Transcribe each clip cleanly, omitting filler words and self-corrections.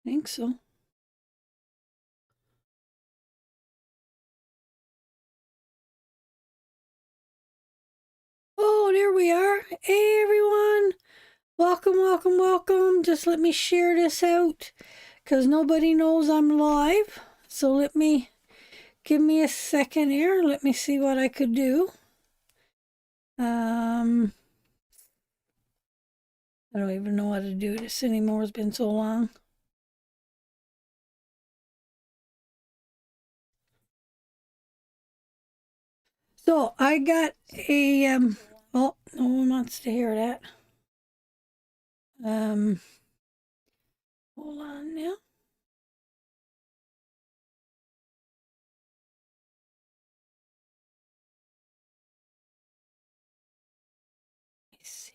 Think so. Oh, there we are. Hey, everyone. Welcome, welcome, welcome. Just let me share this out because nobody knows I'm live. So give me a second here. Let me see what I could do. I don't even know how to do this anymore. It's been so long. So I got oh, no one wants to hear that. Um, hold on now. Let me see.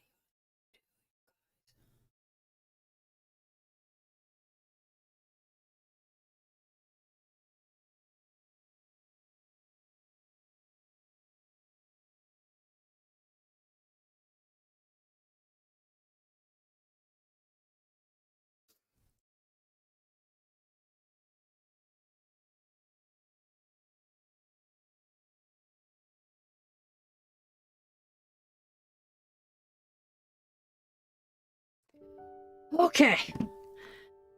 Okay.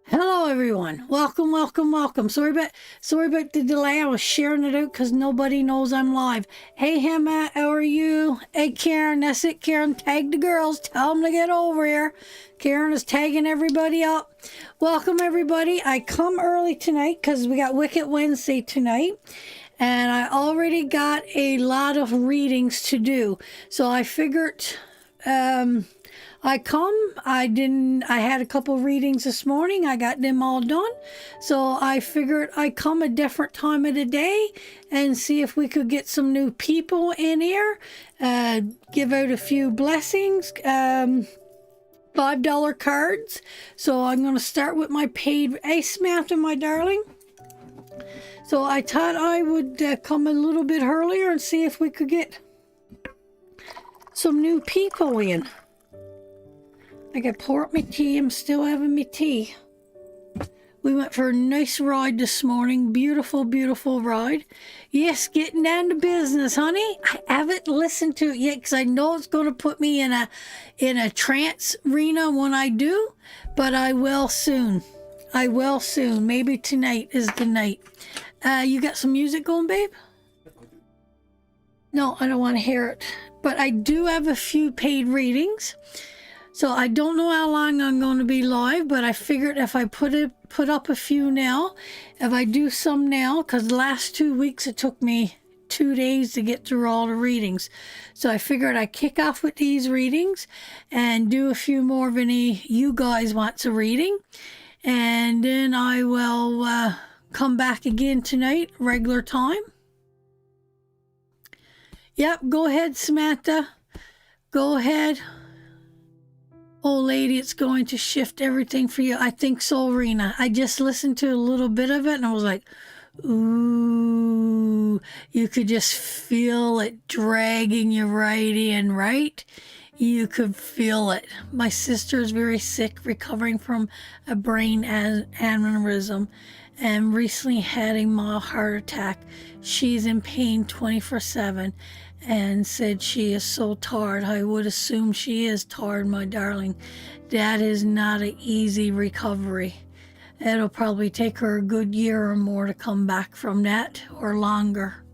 Hello, everyone. Welcome, welcome, welcome. Sorry about the delay. I was sharing it out because nobody knows I'm live. Hey, Emma, how are you? Hey, Karen, that's it. Karen, tag the girls. Tell them to get over here. Karen is tagging everybody up. Welcome, everybody. I come early tonight because we got Wicked Wednesday tonight. And I already got a lot of readings to do. So I figured I had a couple readings this morning. I got them all done. So I figured I'd come a different time of the day and see if we could get some new people in here. Give out a few blessings. $5 cards. So I'm going to start with my paid. Hey, Samantha, my darling. So I thought I would come a little bit earlier and see if we could get some new people in. I got pour up my tea. I'm still having my tea. We went for a nice ride this morning. Beautiful, beautiful ride. Yes, getting down to business, honey. I haven't listened to it yet because I know it's going to put me in a trance arena when I do, but I will soon. I will soon. Maybe tonight is the night. You got some music going, babe? No, I don't want to hear it. But I do have a few paid readings. So I don't know how long I'm going to be live, but I figured if I put up a few now, if I do some now, because the last 2 weeks it took me 2 days to get through all the readings. So I figured I'd kick off with these readings and do a few more if any you guys wants a reading. And then I will come back again tonight, regular time. Yep, go ahead, Samantha. Go ahead. Oh, lady, it's going to shift everything for you. I think so, Rena. I just listened to a little bit of it and I was like, ooh, you could just feel it dragging you right in, right? You could feel it. My sister is very sick, recovering from a brain aneurysm and recently had a mild heart attack. She's in pain 24/7 and said she is so tired. I would assume she is tired, my darling. That is not an easy recovery. It'll probably take her a good year or more to come back from that, or longer.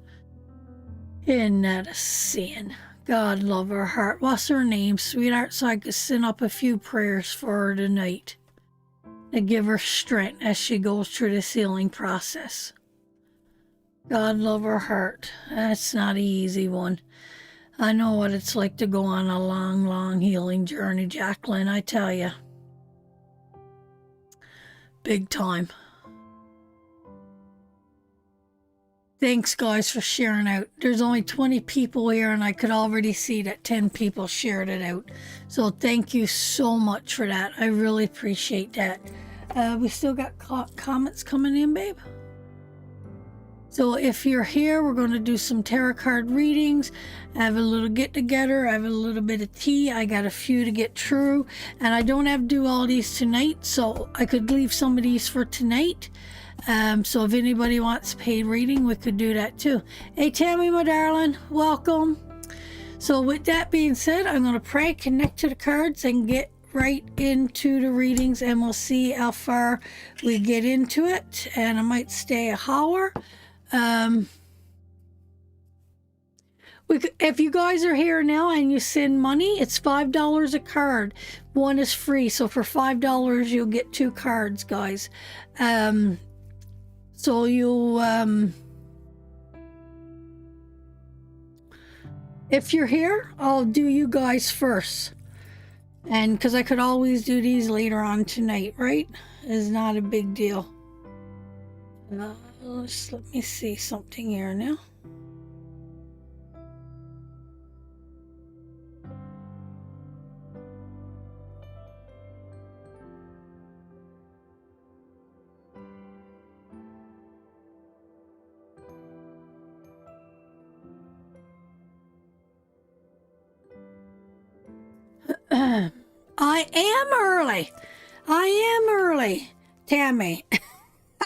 Isn't that a sin? God love her heart. What's her name, sweetheart? So I could send up a few prayers for her tonight to give her strength as she goes through this healing process. God love her heart. That's not an easy one. I know what it's like to go on a long, long healing journey, Jacqueline, I tell you. Big time. Thanks, guys, for sharing out. There's only 20 people here, and I could already see that 10 people shared it out. So thank you so much for that. I really appreciate that. We still got comments coming in, babe? So if you're here, we're going to do some tarot card readings. I have a little get together. I have a little bit of tea. I got a few to get through, and I don't have to do all these tonight, so I could leave some of these for tonight. So if anybody wants paid reading, we could do that too. Hey Tammy, my darling, welcome. So with that being said, I'm going to pray, connect to the cards, and get right into the readings, and we'll see how far we get into it. And I might stay a hour. If you guys are here now and you send money, it's $5 a card. One is free, so for $5 you'll get 2 cards, guys. So you'll if you're here, I'll do you guys first, and because I could always do these later on tonight, right? It's not a big deal. Let me see something here now. I am early, Tammy.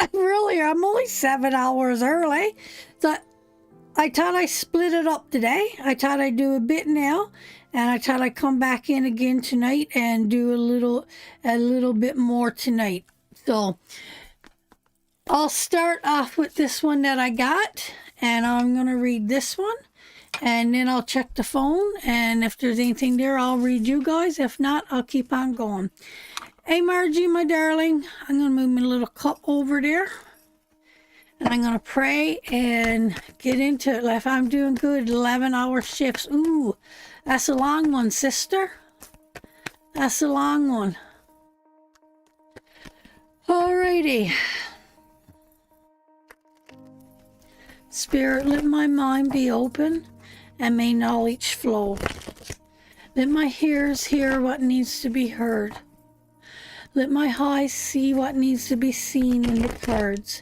I'm only 7 hours early. So I thought I split it up today. I thought I'd do a bit now, and I thought I'd come back in again tonight and do a little bit more tonight. So I'll start off with this one that I got, and I'm going to read this one. And then I'll check the phone, and if there's anything there, I'll read you guys. If not, I'll keep on going. Hey, Margie, my darling, I'm going to move my little cup over there, and I'm going to pray and get into it. If I'm doing good, 11-hour shifts. Ooh, that's a long one, sister. That's a long one. Alrighty. Spirit, let my mind be open, and may knowledge flow. Let my ears hear what needs to be heard. Let my eyes see what needs to be seen in the cards.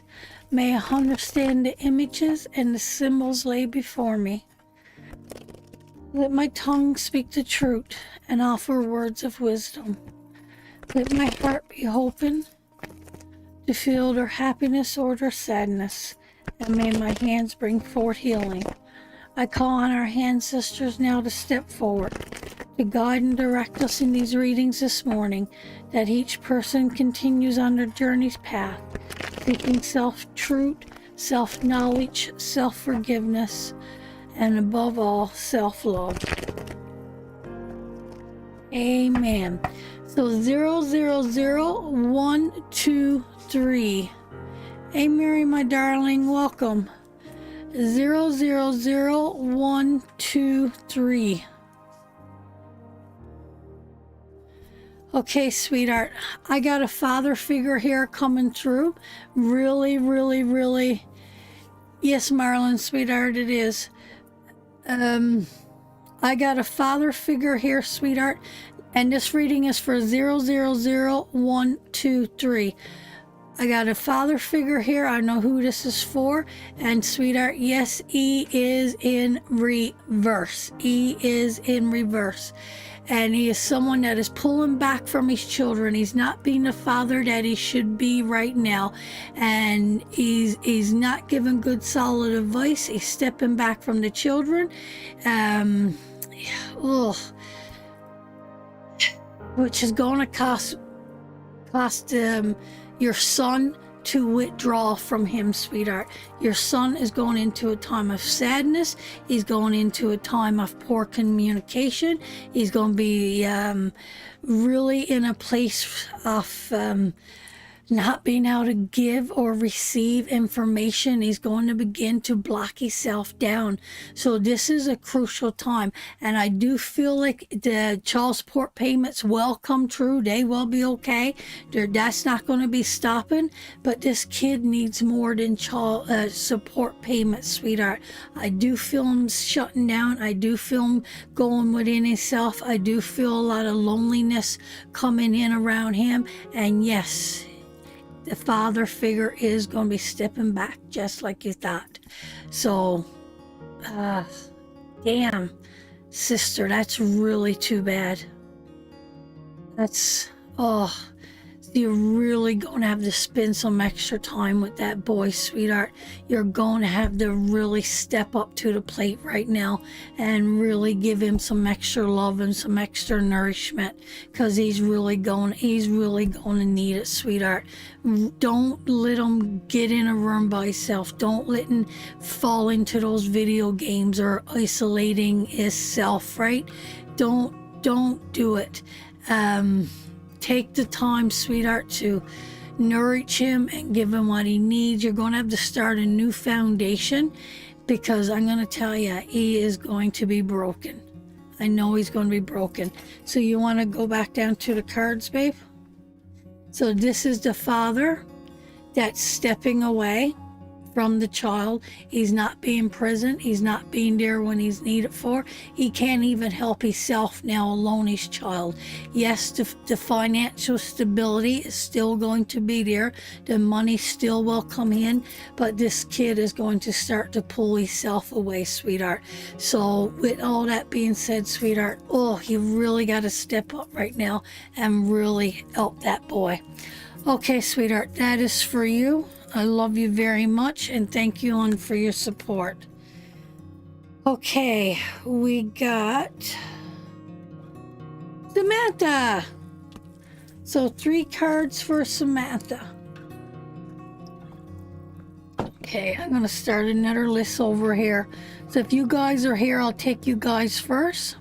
May I understand the images and the symbols lay before me. Let my tongue speak the truth and offer words of wisdom. Let my heart be open to feel their happiness or their sadness, and may my hands bring forth healing. I call on our ancestors now to step forward, to guide and direct us in these readings this morning, that each person continues on their journey's path, seeking self-truth, self-knowledge, self-forgiveness, and above all, self-love. Amen. So 000123. Hey Mary, my darling, welcome. 000123. Okay, sweetheart, I got a father figure here coming through. Really, really, really. Yes, Marlon, sweetheart, it is. I got a father figure here, sweetheart, and this reading is for 000123. I got a father figure here. I know who this is for. And sweetheart, yes, he is in reverse. He is in reverse. And he is someone that is pulling back from his children. He's not being the father that he should be right now. And he's not giving good solid advice. He's stepping back from the children. Which is going to cost your son to withdraw from him, sweetheart. Your son is going into a time of sadness. He's going into a time of poor communication. He's going to be really in a place of not being able to give or receive information. He's going to begin to block himself down. So this is a crucial time, and I do feel like the child support payments will come true. They will be okay. That's not going to be stopping, but this kid needs more than child support payments, sweetheart. I do feel him shutting down. I do feel him going within himself. I do feel a lot of loneliness coming in around him, and yes, the father figure is going to be stepping back just like you thought. So, damn, sister, that's really too bad. That's, oh, you're really going to have to spend some extra time with that boy, sweetheart. You're going to have to really step up to the plate right now and really give him some extra love and some extra nourishment, because he's really going to need it, sweetheart. Don't let him get in a room by himself. Don't let him fall into those video games or isolating himself, right? Don't do it. Take the time, sweetheart, to nourish him and give him what he needs. You're going to have to start a new foundation, because I'm going to tell you, he is going to be broken. I know he's going to be broken. So you want to go back down to the cards, babe? So this is the father that's stepping away from the child. He's not being present. He's not being there when he's needed for. He can't even help himself now alone, his child. Yes, the financial stability is still going to be there. The money still will come in, but this kid is going to start to pull himself away, sweetheart. So with all that being said, sweetheart, oh, you really got to step up right now and really help that boy. Okay, sweetheart, that is for you. I love you very much, and thank you for your support. Okay, we got Samantha. So 3 cards for Samantha. Okay, I'm going to start another list over here. So if you guys are here, I'll take you guys first.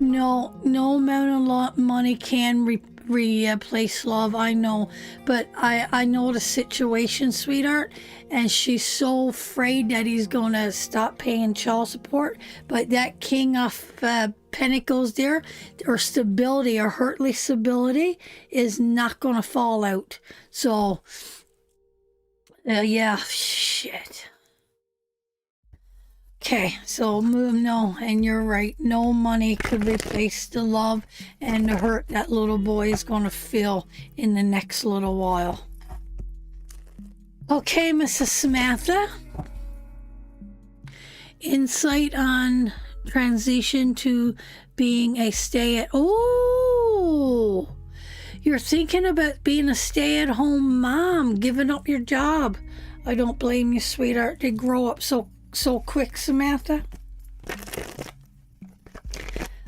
No amount of money can replace love, I know, but I know the situation, sweetheart, and she's so afraid that he's gonna stop paying child support. But that King of Pentacles there, or stability, or earthly stability, is not gonna fall out. So yeah, shit. Okay, so no, and you're right. No money could replace the love and the hurt that little boy is going to feel in the next little while. Okay, Mrs. Samantha. Insight on transition to being a oh, you're thinking about being a stay-at-home mom, giving up your job. I don't blame you, sweetheart. They grow up so quick, Samantha.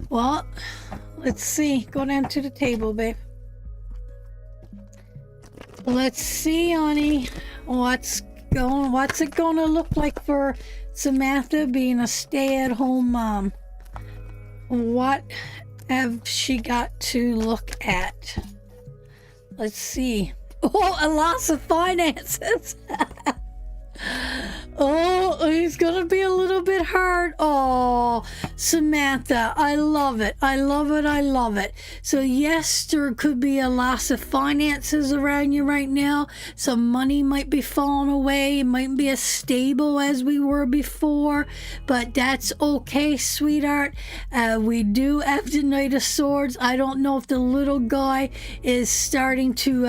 Well, let's see. Go down to the table, babe. Let's see, honey. What's it gonna look like for Samantha being a stay-at-home mom? What have she got to look at? Let's see. Oh, a loss of finances. Oh, it's gonna be a little bit hard. Oh, Samantha, I love it. I love it. I love it. So yes, there could be a loss of finances around you right now. Some money might be falling away. It might be as stable as we were before, but that's okay, sweetheart. We do have the Knight of Swords. I don't know if the little guy is starting to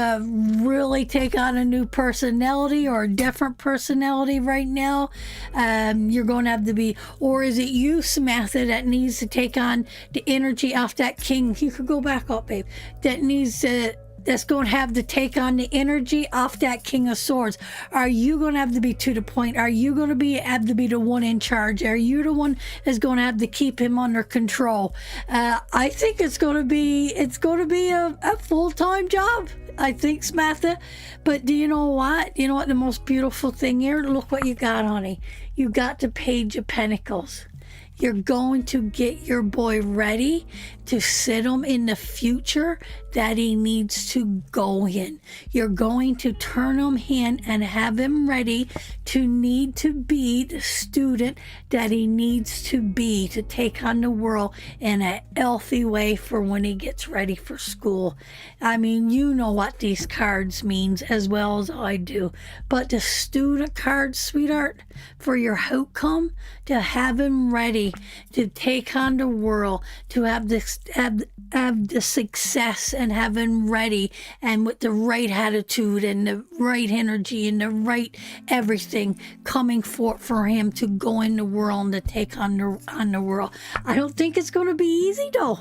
really take on a new personality or a different personality right now. You're going to have to be, or is it you, Samantha, that needs to take on the energy off that king? You could go back up, babe. That's going to have to take on the energy off that King of Swords. Are you going to have to be to the point? Are you going to have to be the one in charge? Are you the one that's going to have to keep him under control? I think it's going to be a full-time job. I think, Samantha. But do you know what? You know what the most beautiful thing here? Look what you got, honey. You got the Page of Pentacles. You're going to get your boy ready to sit him in the future that he needs to go in. You're going to turn him in and have him ready to need to be the student that he needs to be to take on the world in a healthy way for when he gets ready for school. I mean, you know what these cards means as well as I do. But the student cards, sweetheart, for your outcome, to have him ready to take on the world, to have this have the success and have him ready and with the right attitude and the right energy and the right everything coming for him to go in the world and to take on the world. I don't think it's going to be easy though.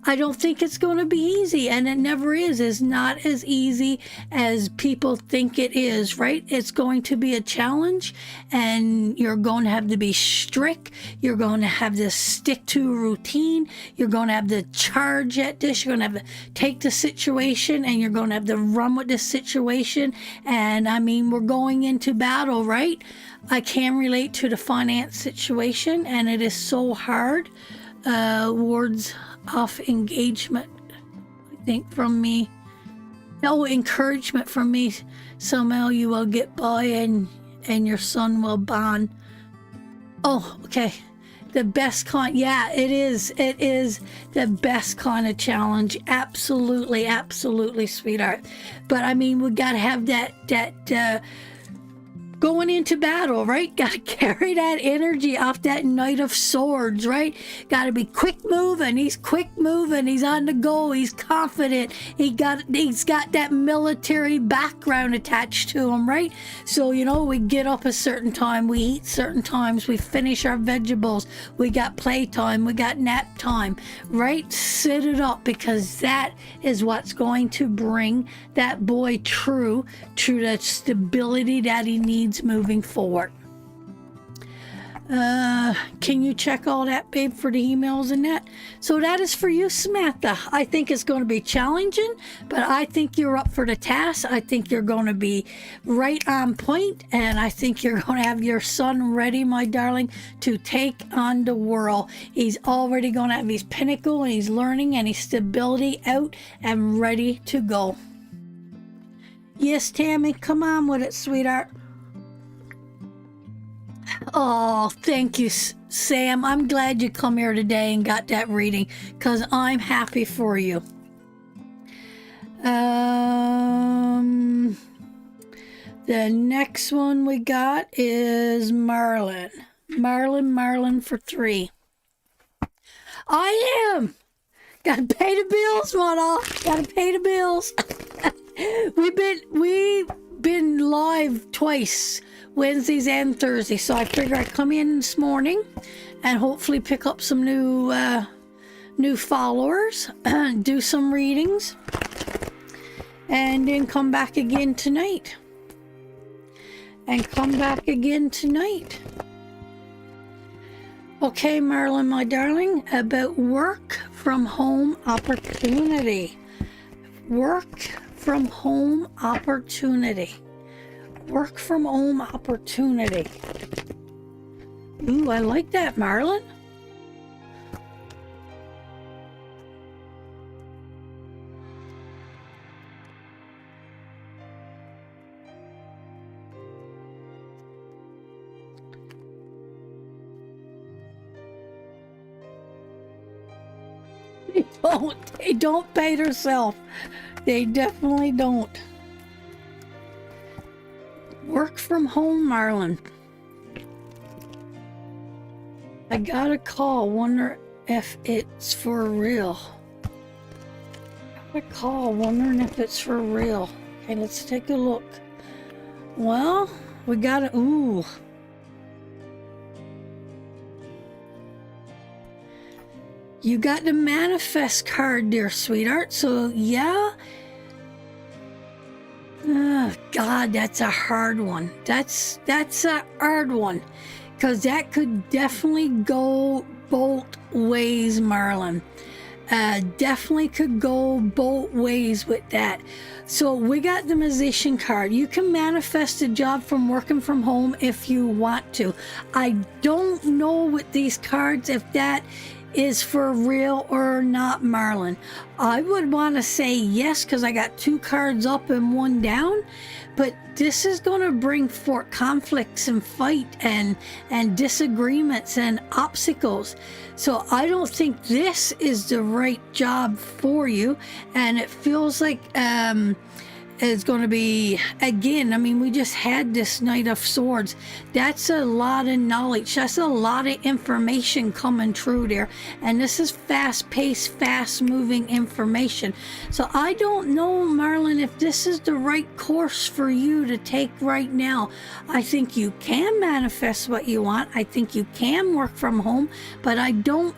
I don't think it's going to be easy, and it never is. It's not as easy as people think it is, right? It's going to be a challenge, and you're going to have to be strict. You're going to have to stick to a routine. You're going to have to charge at this. You're going to have to take the situation, and you're going to have to run with the situation. And I mean, we're going into battle, right? I can relate to the finance situation, and it is so hard. Words of engagement, I think, from me. No encouragement from me. Somehow you will get by and your son will bond. Oh, okay. The best kind. Yeah, it is. It is the best kind of challenge. Absolutely, absolutely, sweetheart. But I mean, we got to have that going into battle, right? Got to carry that energy off that Knight of Swords, right? Got to be quick moving. He's quick moving. He's on the go. He's confident. He's got that military background attached to him, right? So, you know, we get up a certain time. We eat certain times. We finish our vegetables. We got playtime. We got nap time, right? Sit it up, because that is what's going to bring that boy true to the stability that he needs moving forward. Can you check all that, babe, for the emails and that? So that is for you, Samantha. I think it's going to be challenging, but I think you're up for the task. I think you're going to be right on point, and I think you're going to have your son ready, my darling, to take on the world. He's already going to have his pinnacle, and he's learning, and his stability out and ready to go. Yes, Tammy, come on with it, sweetheart. Oh, thank you, Sam. I'm glad you come here today and got that reading, because I'm happy for you. The next one we got is Marlon. Marlon for 3. I am. Gotta pay the bills, Mona. Gotta pay the bills. We've been live twice, Wednesdays and Thursdays, so I figure I'd come in this morning and hopefully pick up some new followers, do some readings, and then come back again tonight. Okay, Marlon, my darling, about work from home opportunity. Work from home opportunity. Work from home opportunity. Ooh, I like that, Marlon. They don't pay themselves. They definitely don't. Work from home, Marlon. I got a call. Wonder if it's for real. I got a call. Wondering if it's for real. Okay, let's take a look. Well, we got a... Ooh. You got the manifest card there, sweetheart. So, yeah. Oh, God, that's a hard one. That's a hard one. Because that could definitely go both ways, Marlon. Definitely could go both ways with that. So we got the Magician card. You can manifest a job from working from home if you want to. I don't know with these cards if that is for real or not, Marlon. I would want to say yes because I got 2 cards up and 1 down, but this is going to bring forth conflicts and fight and disagreements and obstacles. So I don't think this is the right job for you, and it feels like it's going to be, again, I mean, we just had this Knight of Swords. That's a lot of knowledge. That's a lot of information coming through there. And this is fast-paced, fast-moving information. So I don't know, Marlon, if this is the right course for you to take right now. I think you can manifest what you want. I think you can work from home, but I don't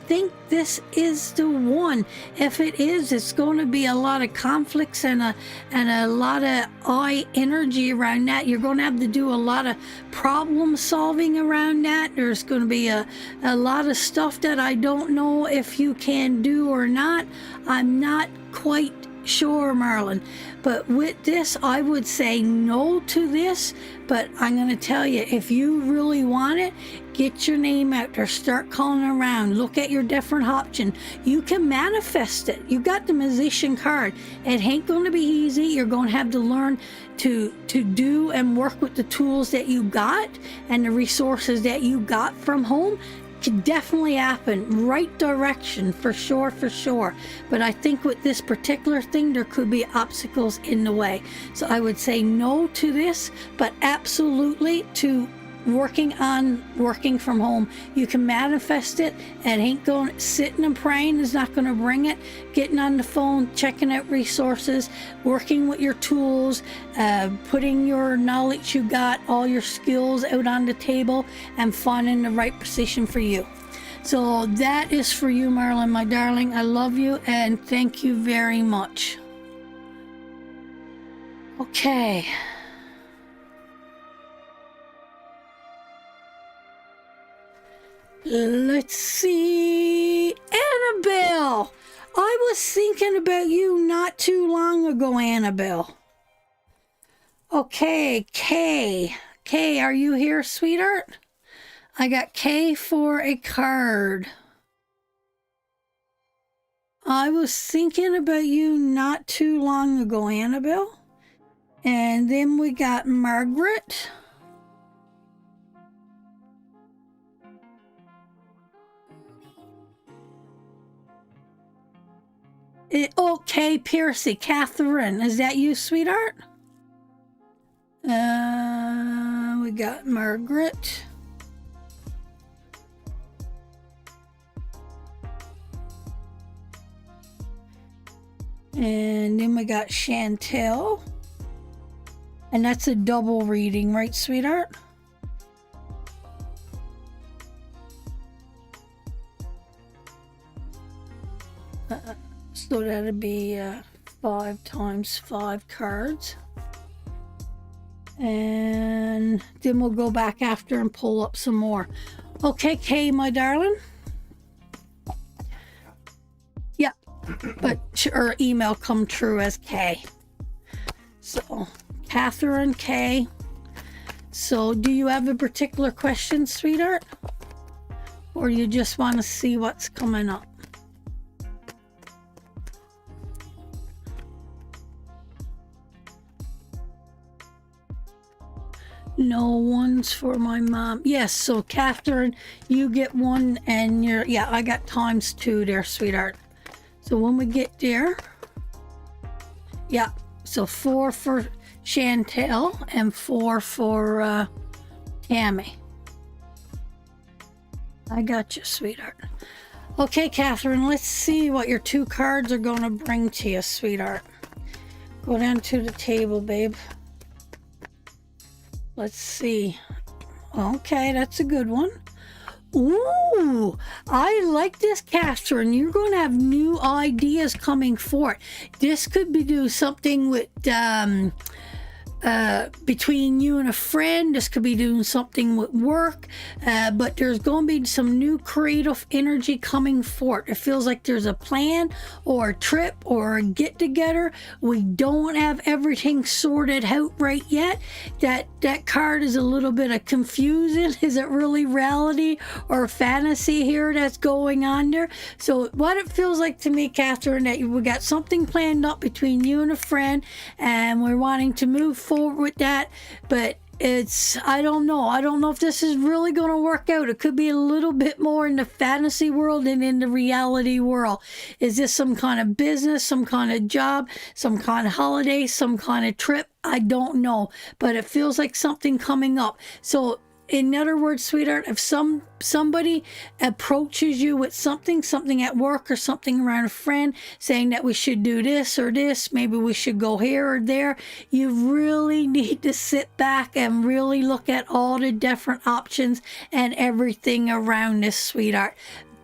think this is the one. If it is, it's going to be a lot of conflicts and a lot of eye energy around that. You're going to have to do a lot of problem solving around that. There's going to be a lot of stuff that I don't know if you can do or not. I'm not quite sure, Marlon. But with this, I would say no to this. But I'm going to tell you, if you really want it, get your name out there, start calling around, look at your different options. You can manifest it. You got the Magician card. It ain't going to be easy. You're going to have to learn to do and work with the tools that you got and the resources that you got from home. Could definitely happen. Right direction, for sure, for sure. But I think with this particular thing, there could be obstacles in the way. So I would say no to this, but absolutely to working from home. You can manifest it. It ain't going, sitting and praying is not going to bring it. Getting on the phone, checking out resources, working with your tools, putting your knowledge you got, all your skills out on the table and finding the right position for you. So that is for you, Marlon, my darling. I love you and thank you very much. Okay. Let's see. Annabelle! I was thinking about you not too long ago, Annabelle. Okay, Kay. Kay, are you here, sweetheart? I got Kay for a card. I was thinking about you not too long ago, Annabelle. And then we got Margaret. Okay, Piercy, Catherine, is that you, sweetheart? We got Margaret. And then we got Chantel. And that's a double reading, right, sweetheart? So that'd be 5 times 5 cards. And then we'll go back after and pull up some more. Okay, Kay, my darling. Yeah, but her email come true as Kay. So, Catherine, Kay. So, do you have a particular question, sweetheart? Or you just want to see what's coming up? No one's for my mom. Yes, so Catherine, you get 1 and you're, yeah, I got times 2 there, sweetheart. So when we get there, yeah, so 4 for Chantel and 4 for Tammy. I got you, sweetheart. Okay, Catherine, let's see what your 2 cards are going to bring to you, sweetheart. Go down to the table, babe. Let's see. Okay, that's a good one. Ooh, I like this, Catherine. You're going to have new ideas coming forth. This could be do something with between you and a friend. This could be doing something with work, but there's going to be some new creative energy coming forth. It feels like there's a plan or a trip or a get together. We don't have everything sorted out right yet. That card is a little bit of confusion. Is it really reality or fantasy here that's going on there? So what it feels like to me, Catherine, that we got something planned up between you and a friend, and we're wanting to move forward with that, but I don't know if this is really going to work out. It could be a little bit more in the fantasy world than in the reality world. Is this some kind of business, some kind of job, some kind of holiday, some kind of trip? I don't know, but it feels like something coming up. So in other words, sweetheart, if somebody approaches you with something at work or something around a friend saying that we should do this or this, maybe we should go here or there, you really need to sit back and really look at all the different options and everything around this, sweetheart.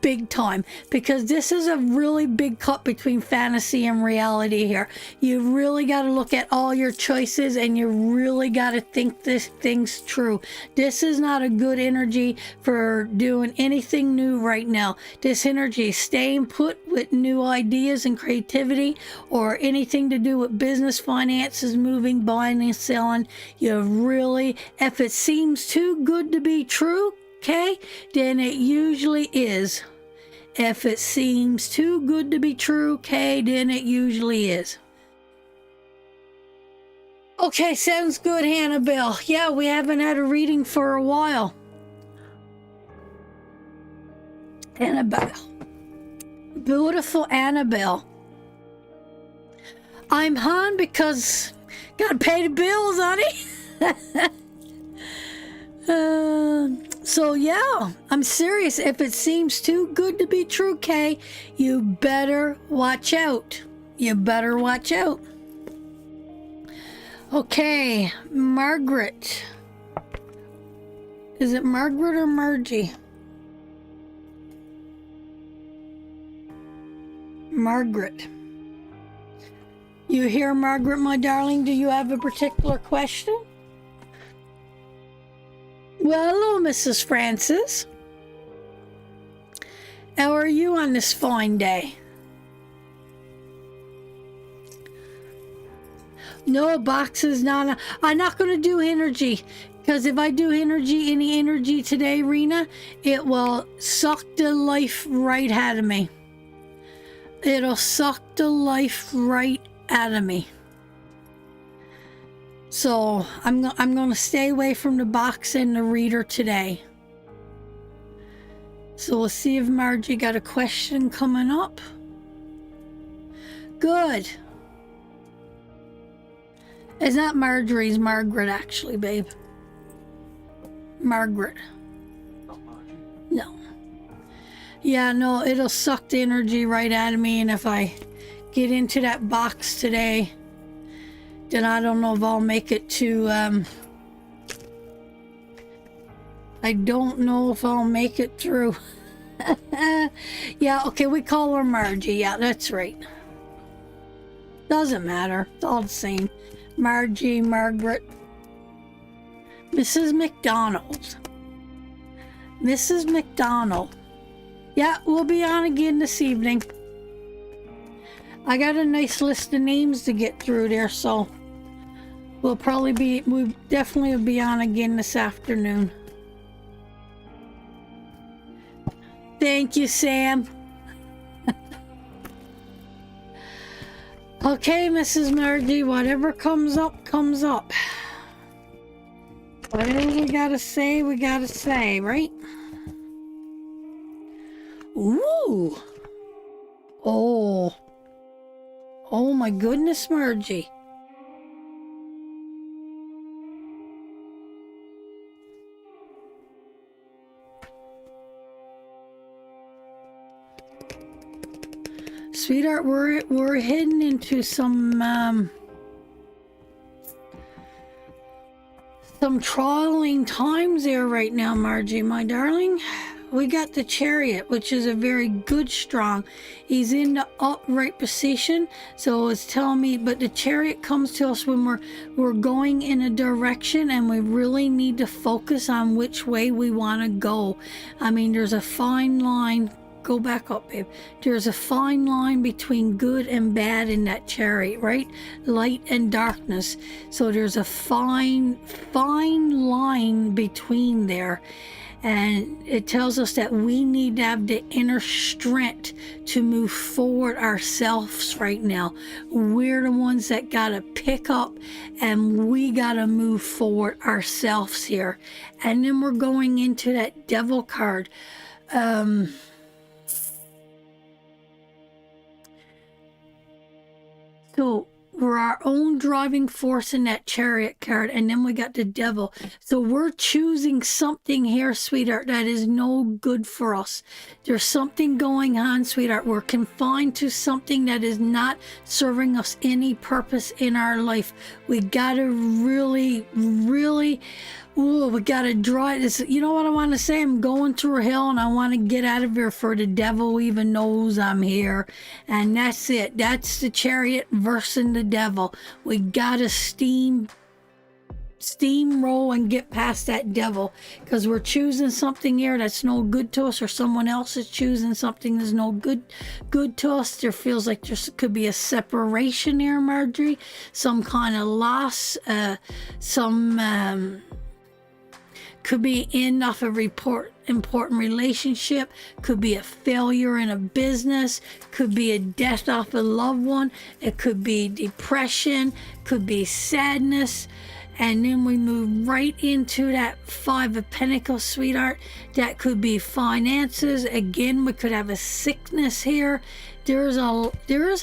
Big time, because this is a really big cut between fantasy and reality here. You really got to look at all your choices, and you really got to think this thing's through. This is not a good energy for doing anything new right now. This energy is staying put with new ideas and creativity, or anything to do with business, finances, moving, buying and selling. You really, if it seems too good to be true, okay, then it usually is. If it seems too good to be true, okay, then it usually is. Okay, sounds good, Annabelle. Yeah, we haven't had a reading for a while. Annabelle. Beautiful Annabelle. I'm on because gotta pay the bills, honey. So yeah, I'm serious. If it seems too good to be true, Kay, you better watch out. You better watch out. Okay, Margaret. Is it Margaret or Margie? Margaret. You here, Margaret, my darling? Do you have a particular question? Well, hello, Mrs. Francis. How are you on this fine day? No boxes, Nana. I'm not going to do energy, because if I do any energy today, Rena, it will suck the life right out of me. It'll suck the life right out of me. So I'm going to stay away from the box and the reader today. So we'll see if Margie got a question coming up. Good. It's not Marjorie's, Margaret, actually, babe. Margaret. No. Yeah, no, it'll suck the energy right out of me, and if I get into that box today, then I don't know if I'll make it to, I don't know if I'll make it through. Yeah, okay, we call her Margie. Yeah, that's right. Doesn't matter. It's all the same. Margie, Margaret. Mrs. McDonald. Mrs. McDonald. Yeah, we'll be on again this evening. I got a nice list of names to get through there, so we definitely will be on again this afternoon. Thank you, Sam. Okay, Mrs. Margie, whatever comes up, comes up. Whatever we gotta say, right? Ooh. Oh. Oh my goodness, Margie. Sweetheart, we're heading into some trawling times there right now, Margie, my darling. we got the Chariot, which is a very good strong. He's in the upright position, so it's telling me, but the Chariot comes to us when we're going in a direction and we really need to focus on which way we want to go. I mean, there's a fine line. Go back up, babe. There's a fine line between good and bad in that Chariot, right? Light and darkness. So there's a fine line between there. And it tells us that we need to have the inner strength to move forward ourselves right now. We're the ones that got to pick up and we got to move forward ourselves here. And then we're going into that Devil card. So we're our own driving force in that Chariot card, and then we got the Devil. So we're choosing something here, sweetheart, that is no good for us. There's something going on, sweetheart. We're confined to something that is not serving us any purpose in our life. We gotta really, we gotta draw it. You know what I want to say? I'm going through a hill and I want to get out of here for the devil even knows I'm here. And that's it. That's the Chariot versus the Devil. We gotta steamroll and get past that devil, because we're choosing something here that's no good to us, or someone else is choosing something that's no good to us. There feels like there could be a separation here, Marjorie, some kind of loss, could be end off a important relationship, could be a failure in a business, could be a death off a loved one, it could be depression, could be sadness. And then we move right into that Five of Pentacles, sweetheart. That could be finances. Again, we could have a sickness here. There is a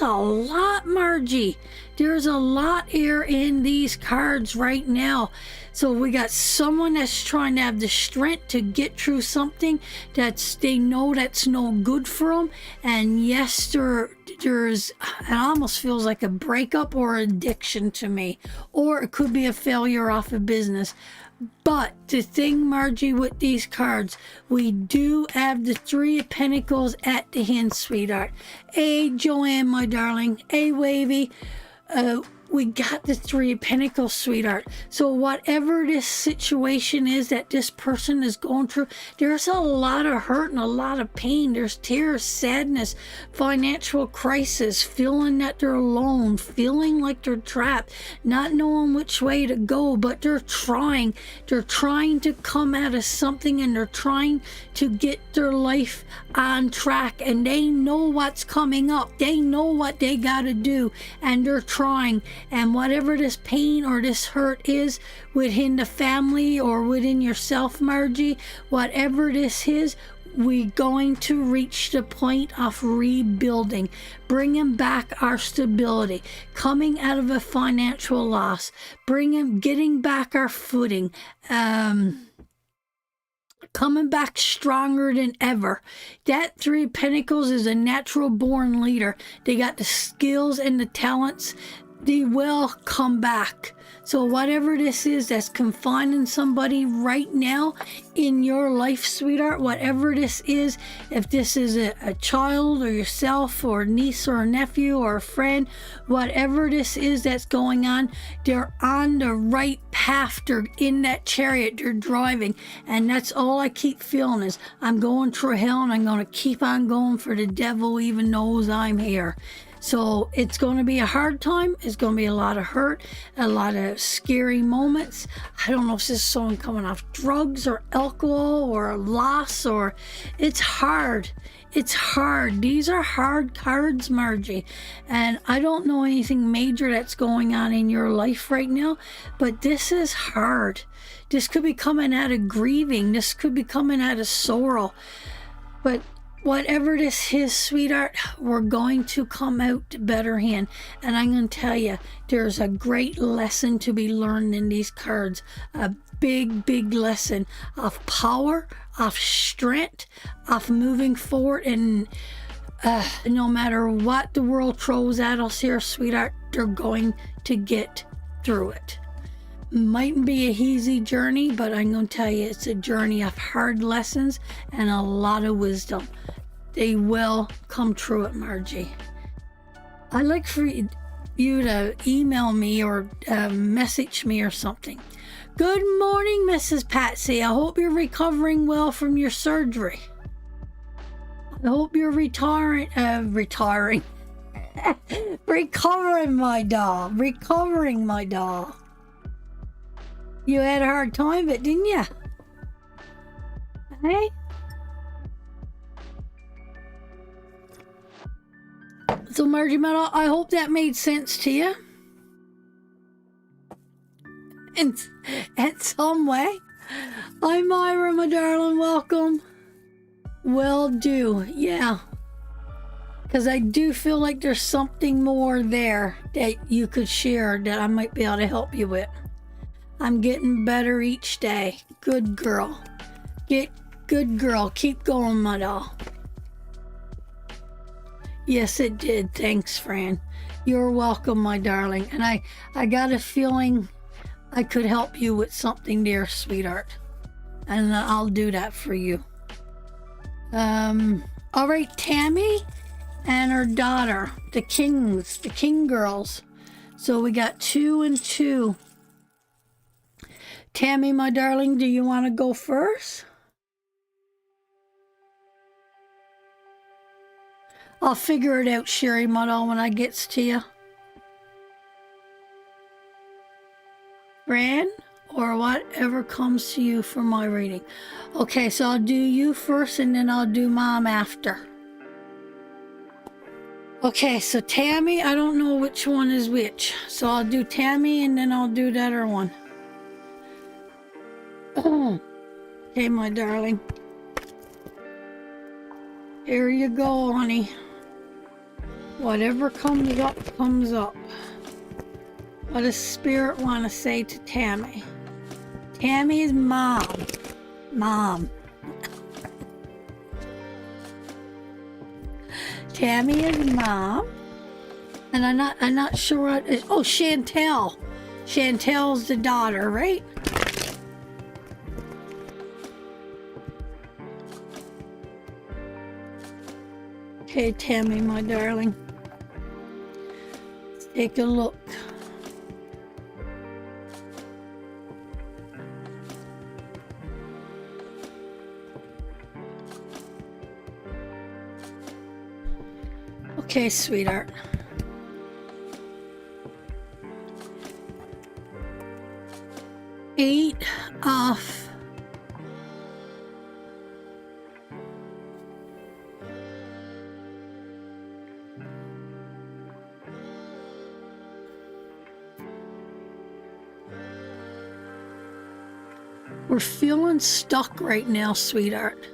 lot, Margie. There's a lot here in these cards right now. So we got someone that's trying to have the strength to get through something they know that's no good for them. And yes, there's, it almost feels like a breakup or addiction to me. Or it could be a failure off a business. But the thing, Margie, with these cards, we do have the Three of Pentacles at the end, sweetheart. Hey, Joanne, my darling. Hey, Wavy. We got the Three of Pentacles, sweetheart. So whatever this situation is that this person is going through, there's a lot of hurt and a lot of pain. There's tears, sadness, financial crisis, feeling that they're alone, feeling like they're trapped, not knowing which way to go, but they're trying. They're trying to come out of something, and they're trying to get their life on track, and they know what's coming up. They know what they got to do, and they're trying. And whatever this pain or this hurt is within the family or within yourself, Margie, whatever this is, we're going to reach the point of rebuilding, bringing back our stability, coming out of a financial loss, getting back our footing, coming back stronger than ever. That Three of Pentacles is a natural born leader. They got the skills and the talents. They will come back. So whatever this is that's confining somebody right now in your life, sweetheart, whatever this is, if this is a child or yourself or a niece or a nephew or a friend, whatever this is that's going on, they're on the right path. They're in that Chariot. They're driving. And that's all I keep feeling is I'm going through hell, and I'm going to keep on going, for the devil even knows I'm here. So it's going to be a hard time. It's going to be a lot of hurt, a lot of scary moments. I don't know if this is someone coming off drugs or alcohol or a loss, or it's hard. It's hard. These are hard cards, Margie. And I don't know anything major that's going on in your life right now, but this is hard. This could be coming out of grieving. This could be coming out of sorrow. But whatever this is, sweetheart, we're going to come out better hand. And I'm going to tell you, there's a great lesson to be learned in these cards. A big lesson of power, of strength, of moving forward. And no matter what the world throws at us here, sweetheart, they're going to get through it. Mightn't be a easy journey, but I'm going to tell you, it's a journey of hard lessons and a lot of wisdom. They will come true at Margie. I'd like for you to email me or message me or something. Good morning, Mrs. Patsy. I hope you're recovering well from your surgery. I hope you're recovering, my doll. Recovering, my doll. You had a hard time of it, didn't you? Hey? So, Margie Meadow, I hope that made sense to you. In some way. Hi, Myra, my darling. Welcome. Will do. Yeah. Because I do feel like there's something more there that you could share that I might be able to help you with. I'm getting better each day. Good girl. Good girl. Keep going, my doll. Yes, it did. Thanks, Fran. You're welcome, my darling. And I got a feeling I could help you with something there, sweetheart. And I'll do that for you. All right, Tammy and her daughter, the King girls. So we got 2 and 2. Tammy, my darling, do you want to go first? I'll figure it out, Sherry Muddle, when I gets to you. Fran, or whatever comes to you for my reading. Okay, so I'll do you first and then I'll do Mom after. Okay, so Tammy, I don't know which one is which. So I'll do Tammy and then I'll do the other one. Okay, my darling. Here you go, honey. Whatever comes up, comes up. What does Spirit want to say to Tammy? Tammy's mom. Mom. Tammy is mom. And I'm not sure what is. Oh, Chantel. Chantel's the daughter, right? Okay, Tammy, my darling. Let's take a look. Okay, sweetheart. Eight off. We're feeling stuck right now, sweetheart.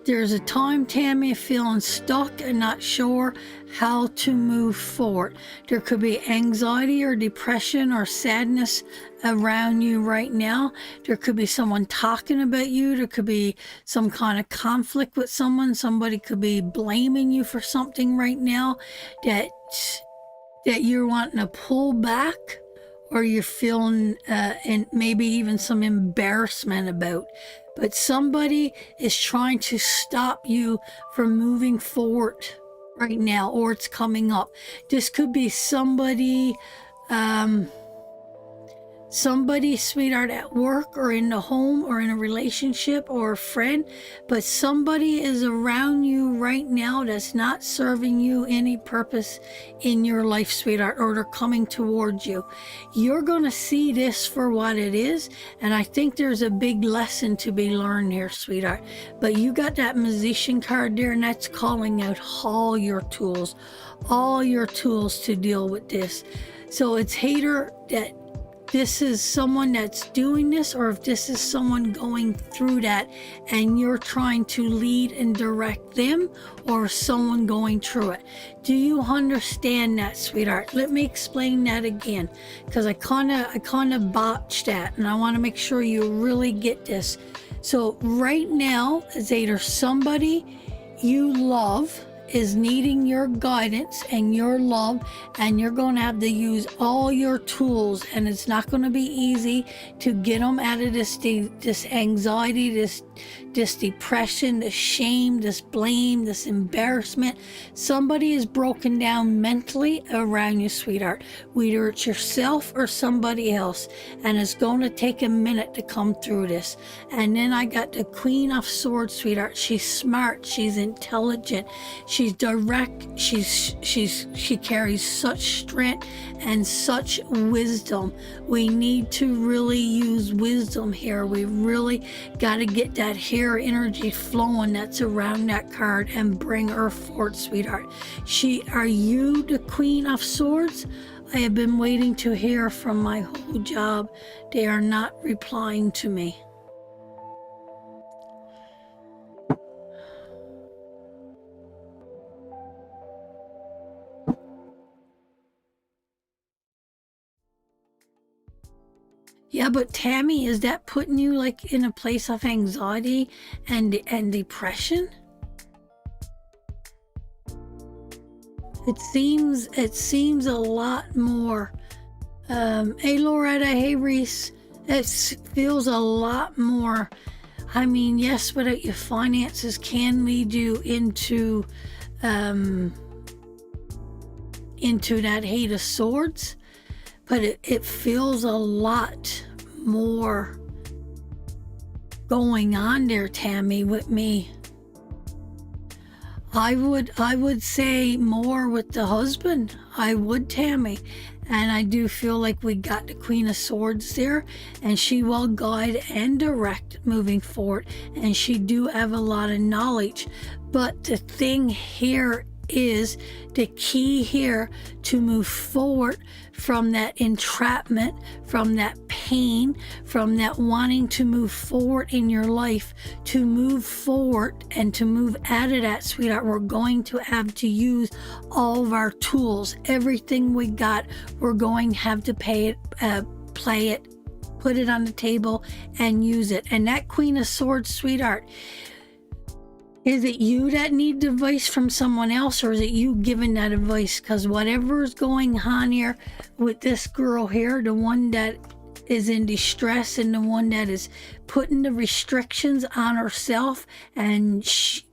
There's a time, Tammy, feeling stuck and not sure how to move forward. There could be anxiety or depression or sadness around you right now. There could be someone talking about you. There could be some kind of conflict with someone. Somebody could be blaming you for something right now that you're wanting to pull back, or you're feeling and maybe even some embarrassment about. But somebody is trying to stop you from moving forward right now, or it's coming up. This could be somebody, sweetheart, at work or in the home or in a relationship or a friend, but somebody is around you right now that's not serving you any purpose in your life, sweetheart, or they're coming towards you. You're going to see this for what it is, and I think there's a big lesson to be learned here, sweetheart. But you got that musician card there, and that's calling out all your tools to deal with this. So it's either that this is someone that's doing this, or if this is someone going through that and you're trying to lead and direct them, or someone going through it. Do you understand that, sweetheart? Let me explain that again, because I kind of botched that, and I want to make sure you really get this. So right now, it's either somebody you love is needing your guidance and your love, and you're going to have to use all your tools, and it's not going to be easy to get them out of this anxiety, this depression, this shame, this blame, this embarrassment. Somebody is broken down mentally around you, sweetheart. Whether it's yourself or somebody else, and it's going to take a minute to come through this. And then I got the Queen of Swords, sweetheart. She's smart, she's intelligent, she's direct, she carries such strength and such wisdom. We need to really use wisdom here. We really got to get that hair energy flowing that's around that card and bring her forth, sweetheart. Are you the Queen of Swords? I have been waiting to hear from my whole job. They are not replying to me. Yeah, but Tammy, is that putting you like in a place of anxiety and depression? It seems a lot more. Hey Loretta, hey Reese. It feels a lot more. I mean, yes, without your finances can lead you into that Eight of Swords, but it feels a lot more going on there, Tammy, with me. I would say more with the husband. I would, Tammy. And I do feel like we got the Queen of Swords there, and she will guide and direct moving forward, and she do have a lot of knowledge. But the thing here is the key here to move forward from that entrapment, from that pain, from that wanting to move forward in your life, to move forward and to move out of that, sweetheart. We're going to have to use all of our tools, everything we got. We're going to have to play it, put it on the table and use it. And that Queen of Swords, sweetheart, is it you that need advice from someone else, or is it you giving that advice? Because whatever is going on here with this girl here, the one that is in distress and the one that is putting the restrictions on herself, and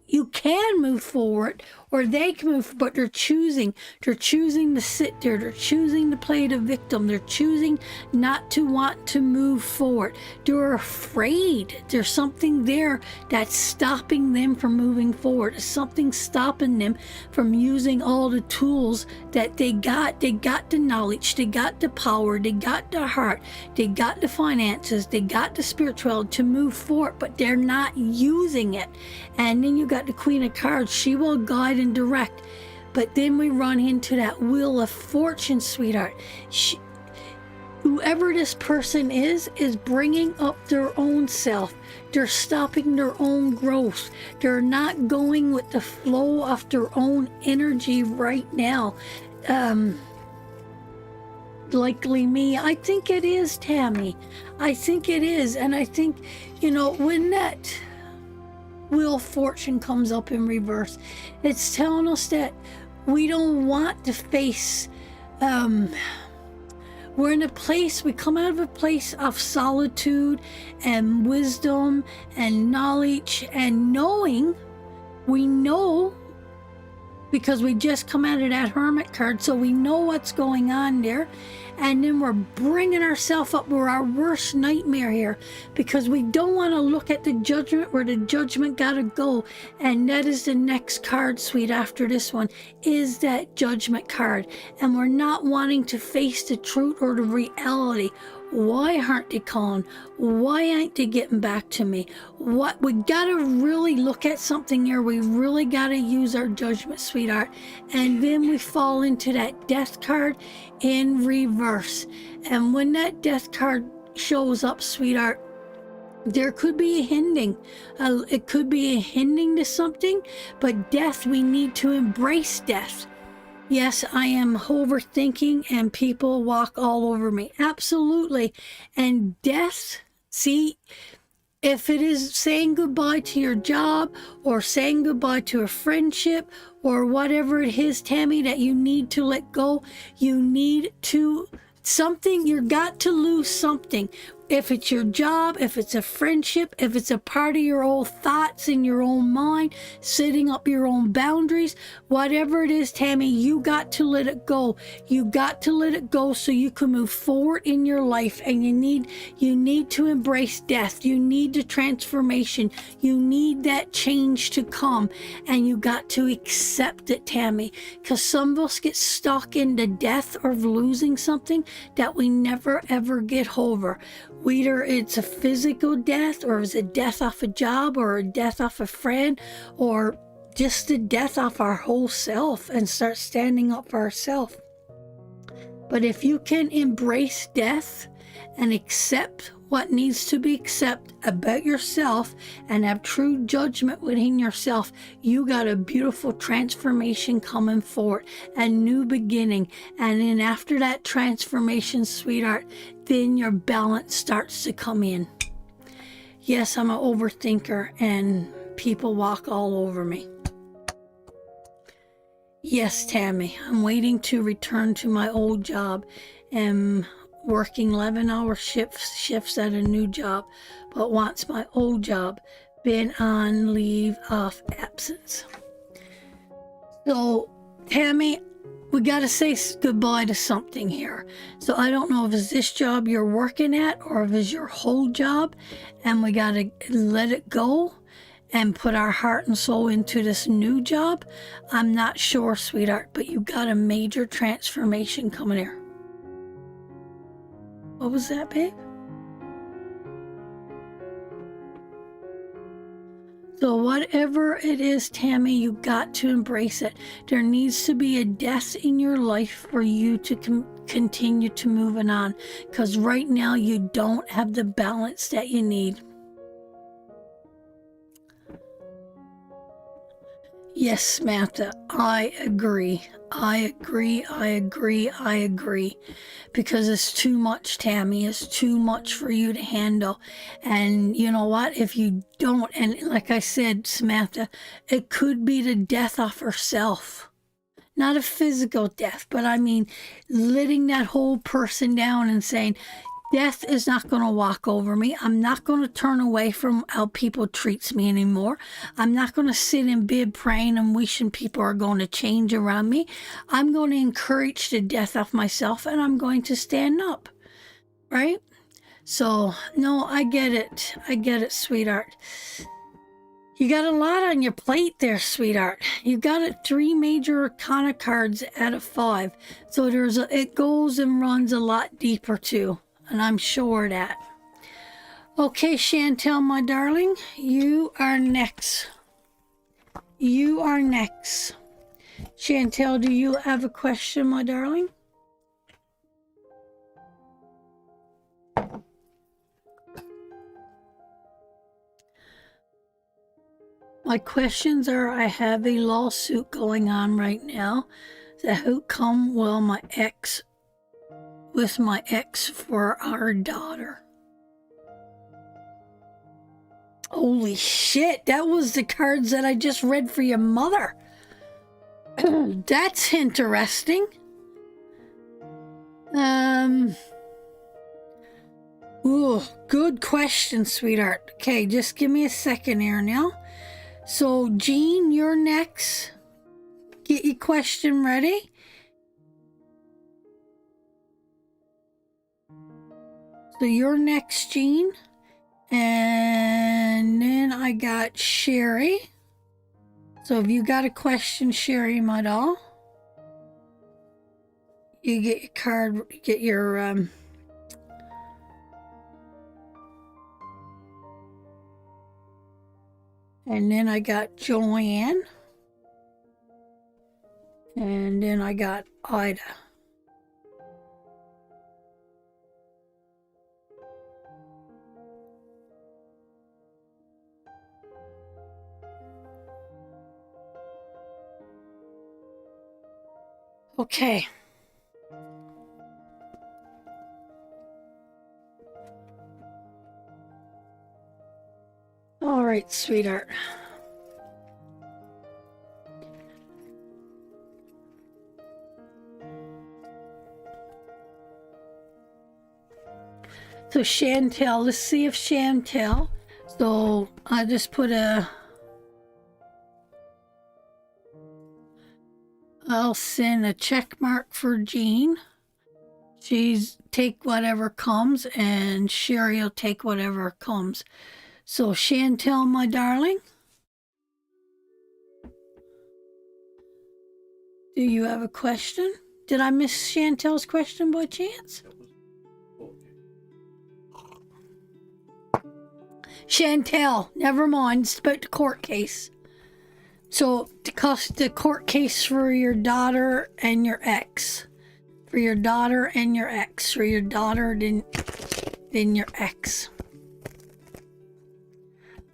you can move forward, or they can move, but they're choosing to sit there, they're choosing to play the victim, they're choosing not to want to move forward. They're afraid. There's something there that's stopping them from moving forward. There's something stopping them from using all the tools that they got. They got the knowledge, they got the power, they got the heart, they got the finances, they got the spirituality to move forward, but they're not using it. And then you got the Queen of Cards. She will guide and direct, but then we run into that Wheel of Fortune, sweetheart. Whoever this person is bringing up their own self. They're stopping their own growth. They're not going with the flow of their own energy right now. Likely me. I think it is, Tammy. I think it is. And I think, when that Wheel of Fortune comes up in reverse, it's telling us that we don't want to face, we're in a place, we come out of a place of solitude and wisdom and knowledge and knowing. We know, because we just come out of that Hermit card, so we know what's going on there. And then we're bringing ourselves up. We're our worst nightmare here, because we don't want to look at the Judgment, where the Judgment gotta go. And that is the next card, sweet, after this one, is that Judgment card. And we're not wanting to face the truth or the reality. Why aren't they calling? Why ain't they getting back to me? What we gotta really look at something here. We really gotta use our judgment, sweetheart. And then we fall into that Death card in reverse. And when that Death card shows up, sweetheart, there could be a hindering. It could be a hindering to something, but death, we need to embrace death. Yes, I am overthinking and people walk all over me. Absolutely. And death, see, if it is saying goodbye to your job, or saying goodbye to a friendship, or whatever it is, Tammy, that you need to let go. You need to something, you got to lose something. If it's your job, if it's a friendship, if it's a part of your old thoughts in your own mind, setting up your own boundaries, whatever it is, Tammy, you got to let it go. You got to let it go so you can move forward in your life. And you need to embrace death. You need the transformation. You need that change to come. And you got to accept it, Tammy. Because some of us get stuck in the death of losing something that we never ever get over. Either it's a physical death, or it's a death off a job, or a death off a friend, or just the death off our whole self, and start standing up for ourselves. But if you can embrace death and accept what needs to be accepted about yourself and have true judgment within yourself, you got a beautiful transformation coming forward, a new beginning. And then after that transformation, sweetheart, then your balance starts to come in. Yes, I'm an overthinker and people walk all over me. Yes, Tammy, I'm waiting to return to my old job and working 11-hour shifts at a new job, but wants my old job been on leave of absence. So, Tammy, we got to say goodbye to something here. So I don't know if it's this job you're working at or if it's your whole job, and we got to let it go and put our heart and soul into this new job. I'm not sure, sweetheart, but you got a major transformation coming here. What was that, babe? So whatever it is, Tammy, you got to embrace it. There needs to be a death in your life for you to continue to moving on. Because right now you don't have the balance that you need. Yes, Samantha, I agree. I agree. Because it's too much, Tammy. It's too much for you to handle. And you know what? If you don't, and like I said, Samantha, it could be the death of herself. Not a physical death, but I mean, letting that whole person down and saying, death is not going to walk over me. I'm not going to turn away from how people treats me anymore. I'm not going to sit in bed praying and wishing people are going to change around me. I'm going to encourage the death of myself, and I'm going to stand up. Right? So, no, I get it, sweetheart. You got a lot on your plate there, sweetheart. You got 3 major arcana cards out of 5. So it goes and runs a lot deeper too. And I'm sure of that. Okay, Chantel, my darling, you are next. Chantel, do you have a question, my darling? My questions are, I have a lawsuit going on right now. The outcome will with my ex for our daughter. Holy shit, that was the cards that I just read for your mother. That's interesting. Ooh, good question, sweetheart. Okay, just give me a second here now. So, Jean, you're next. Get your question ready. So you're next, Jean. And then I got Sherry. So if you got a question, Sherry, my doll, you get your card, get your and then I got Joanne. And then I got Ida. Okay. All right, sweetheart. So Chantel, let's see if Chantel. So I just put I'll send a check mark for Jean. She's take whatever comes, and Sherry will take whatever comes. So Chantel, my darling, do you have a question? Did I miss Chantel's question by chance? Chantel, never mind. It's about the court case. So the court case for your daughter and your ex. For your daughter and your ex. For your daughter, then your ex.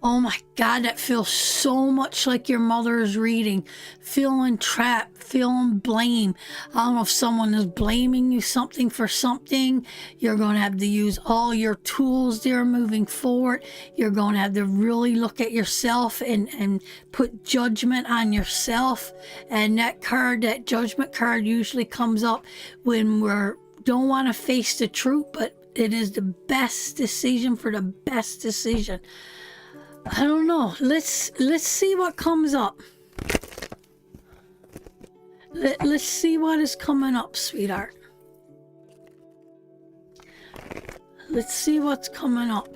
Oh my God, that feels so much like your mother's reading. Feeling trapped, feeling blame. I don't know if someone is blaming you something for something. You're going to have to use all your tools there moving forward. You're going to have to really look at yourself and put judgment on yourself. And that card, that judgment card, usually comes up when we don't want to face the truth, but it is the best decision for the best decision. I don't know. Let's see what comes up. Let's see what is coming up, sweetheart. Let's see what's coming up.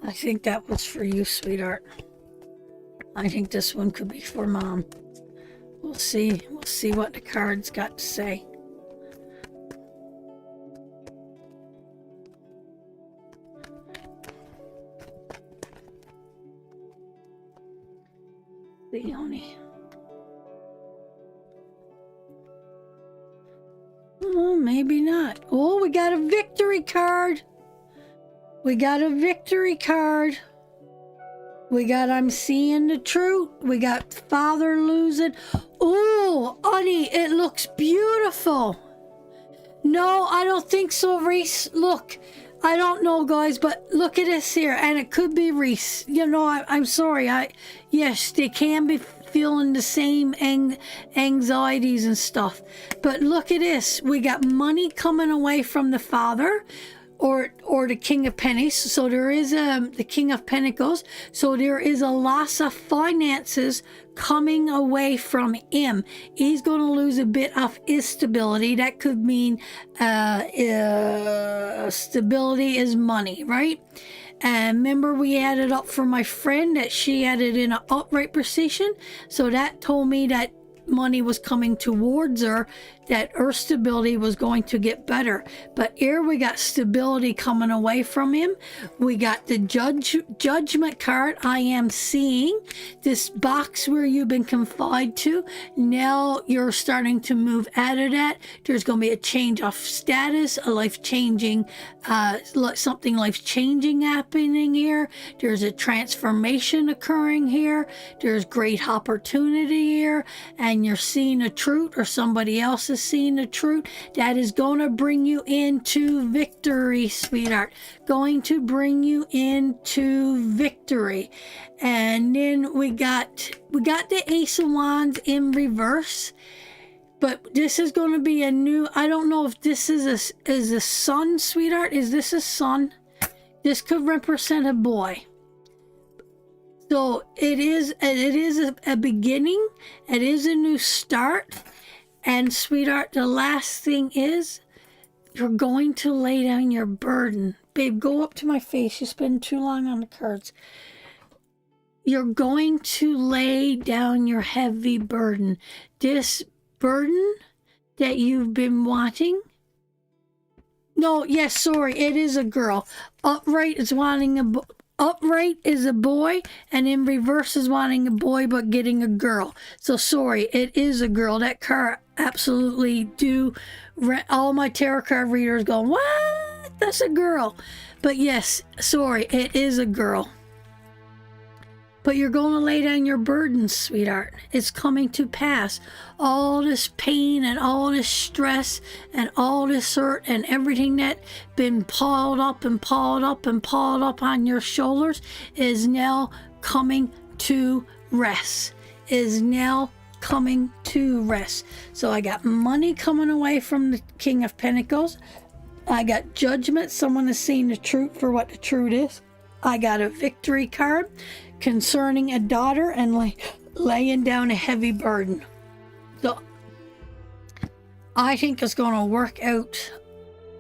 I think that was for you, sweetheart. I think this one could be for Mom. We'll see. We'll see what the cards got to say. Leonie. Oh, maybe not. Oh, we got a victory card. We got a victory card. We got I'm seeing the truth. We got father losing. Oh, honey, it looks beautiful. No, I don't think so, Reese. Look, I don't know, guys, but look at this here, and it could be Reese. You know, I'm sorry. Yes, they can be feeling the same anxieties and stuff. But look at this. We got money coming away from the father, or the King of Pennies. So there is the King of Pentacles. So there is a loss of finances coming away from him. He's going to lose a bit of his stability. That could mean stability is money, right? And remember, we had it up for my friend that she had it in an upright position. So that told me that money was coming towards her, that her stability was going to get better. But here we got stability coming away from him. We got the judgment card. I am seeing this box where you've been confined to. Now you're starting to move out of that. There's going to be a change of status, a life-changing, something life-changing happening here. There's a transformation occurring here. There's great opportunity here. And you're seeing the truth, or somebody else is seeing the truth. That is going to bring you into victory, sweetheart. Going to bring you into victory. And then we got the Ace of Wands in reverse. But this is going to be a new, I don't know if this is a sun, sweetheart. Is this a sun? This could represent a boy. So it is a beginning. It is a new start. And sweetheart, the last thing is you're going to lay down your burden. Babe, go up to my face. You spend too long on the cards. You're going to lay down your heavy burden. This burden that you've been wanting. No, yes, sorry, it is a girl. Upright is wanting a Upright is a boy, and in reverse is wanting a boy but getting a girl. So sorry, it is a girl. That card absolutely do. All my tarot card readers going, what? That's a girl. But yes, sorry, it is a girl. But you're going to lay down your burdens, sweetheart. It's coming to pass. All this pain and all this stress and all this hurt and everything that been piled up and piled up and piled up on your shoulders is now coming to rest. Is now coming to rest. So I got money coming away from the King of Pentacles. I got judgment. Someone has seen the truth for what the truth is. I got a victory card concerning a daughter and laying down a heavy burden. So I think it's going to work out,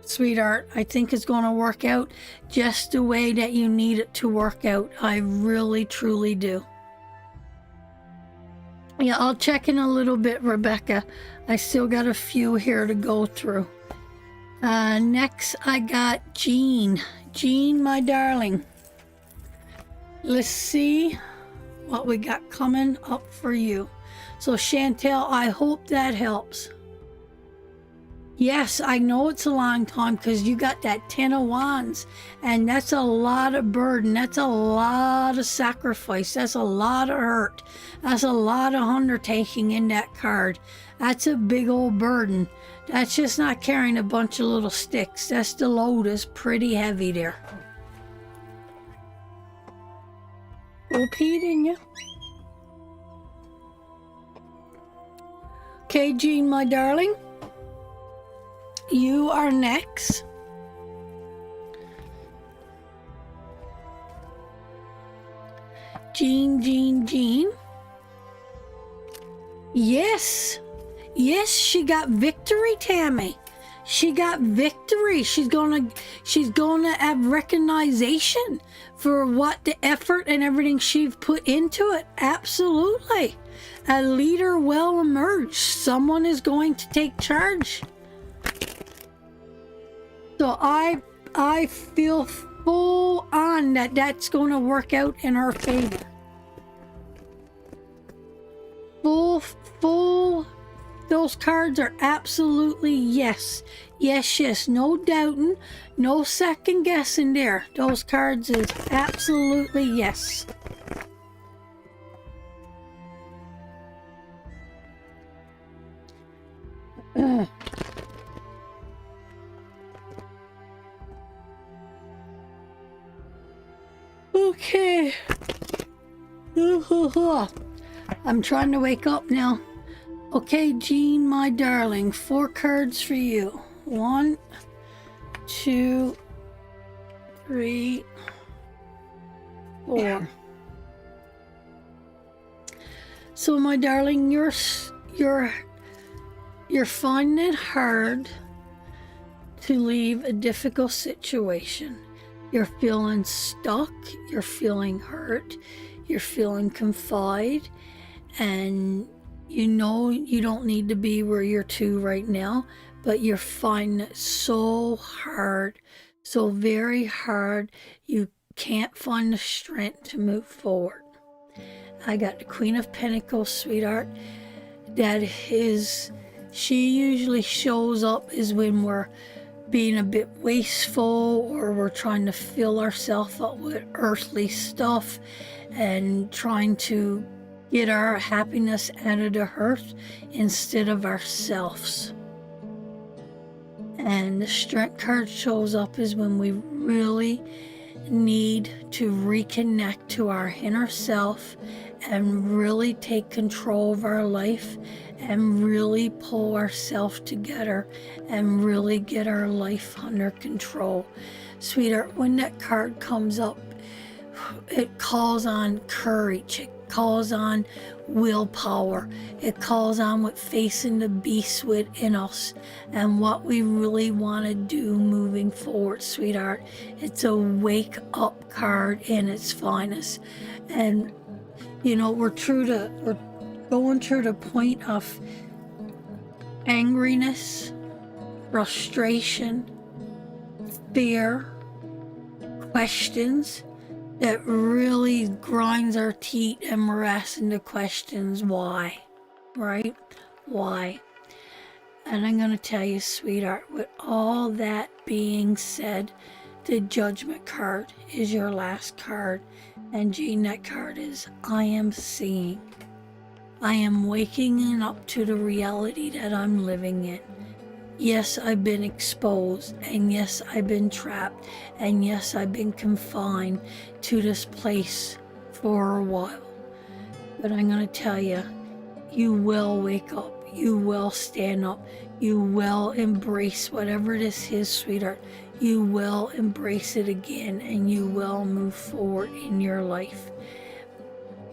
sweetheart. I think it's going to work out just the way that you need it to work out. I really, truly do. Yeah, I'll check in a little bit, Rebecca. I still got a few here to go through. Next, I got Jean. Jean, my darling. Let's see what we got coming up for you. So, Chantel, I hope that helps. Yes, I know it's a long time because you got that 10 of Wands, and that's a lot of burden. That's a lot of sacrifice. That's a lot of hurt. That's a lot of undertaking in that card. That's a big old burden. That's just not carrying a bunch of little sticks. That's the load is pretty heavy there. Repeating you. Okay, Jean, my darling. You are next. Jean, Jean, Jean. Yes. Yes, she got victory, Tammy. She got victory. She's gonna have recognition for what the effort and everything she's put into it. Absolutely. A leader will emerge. Someone is going to take charge. So I feel full on that that's going to work out in her favor. Full. Those cards are absolutely yes. Yes, yes. No doubting. No second guessing there. Those cards is absolutely yes. Okay. I'm trying to wake up now. Okay, Jean, my darling, 4 cards for you. 1, 2, 3, 4. So, my darling, you're finding it hard to leave a difficult situation. You're feeling stuck. You're feeling hurt. You're feeling confined, and you know you don't need to be where you're to right now, but you're finding it so hard, so very hard. You can't find the strength to move forward. I got the Queen of Pentacles, sweetheart. She usually shows up is when we're being a bit wasteful or we're trying to fill ourselves up with earthly stuff and trying to get our happiness out of the earth instead of ourselves. And the Strength card shows up is when we really need to reconnect to our inner self and really take control of our life and really pull ourselves together and really get our life under control. Sweetheart, when that card comes up, it calls on courage. It calls on willpower. It calls on what facing the beast within us and what we really want to do moving forward, sweetheart. It's a wake up card in its finest. And you know, we're going through the point of angriness, frustration, fear, questions that really grinds our teeth, and we're asking the questions why, right? Why? And I'm going to tell you, sweetheart, with all that being said, the Judgment card is your last card. And Jean, that card is, I am seeing. I am waking up to the reality that I'm living in. Yes, I've been exposed, and yes, I've been trapped, and yes, I've been confined to this place for a while. But I'm going to tell you, you will wake up. You will stand up. You will embrace whatever this is, sweetheart. You will embrace it again and you will move forward in your life.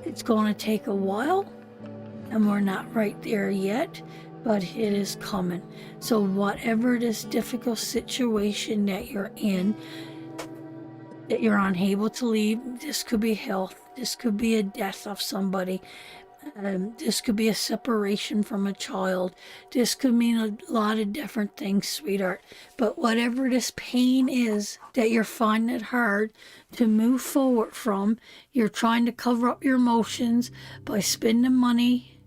It's going to take a while and we're not right there yet, but it is coming. So, whatever this difficult situation that you're in, that you're unable to leave, this could be health, this could be a death of somebody. This could be a separation from a child. This could mean a lot of different things, sweetheart. But whatever this pain is that you're finding it hard to move forward from, you're trying to cover up your emotions by spending money.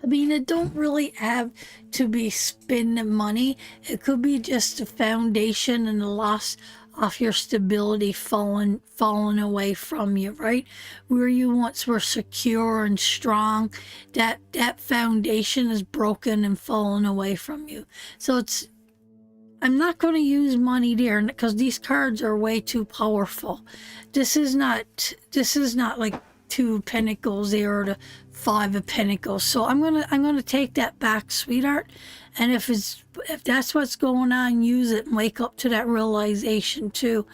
It don't really have to be spending money. It could be just the foundation and the loss of your stability falling away from you, right? Where you once were secure and strong, that foundation is broken and fallen away from you. So I'm not going to use money there because these cards are way too powerful. This is not like Two of Pentacles there or the Five of Pentacles. So I'm gonna take that back, sweetheart. And if that's what's going on, use it and wake up to that realization too.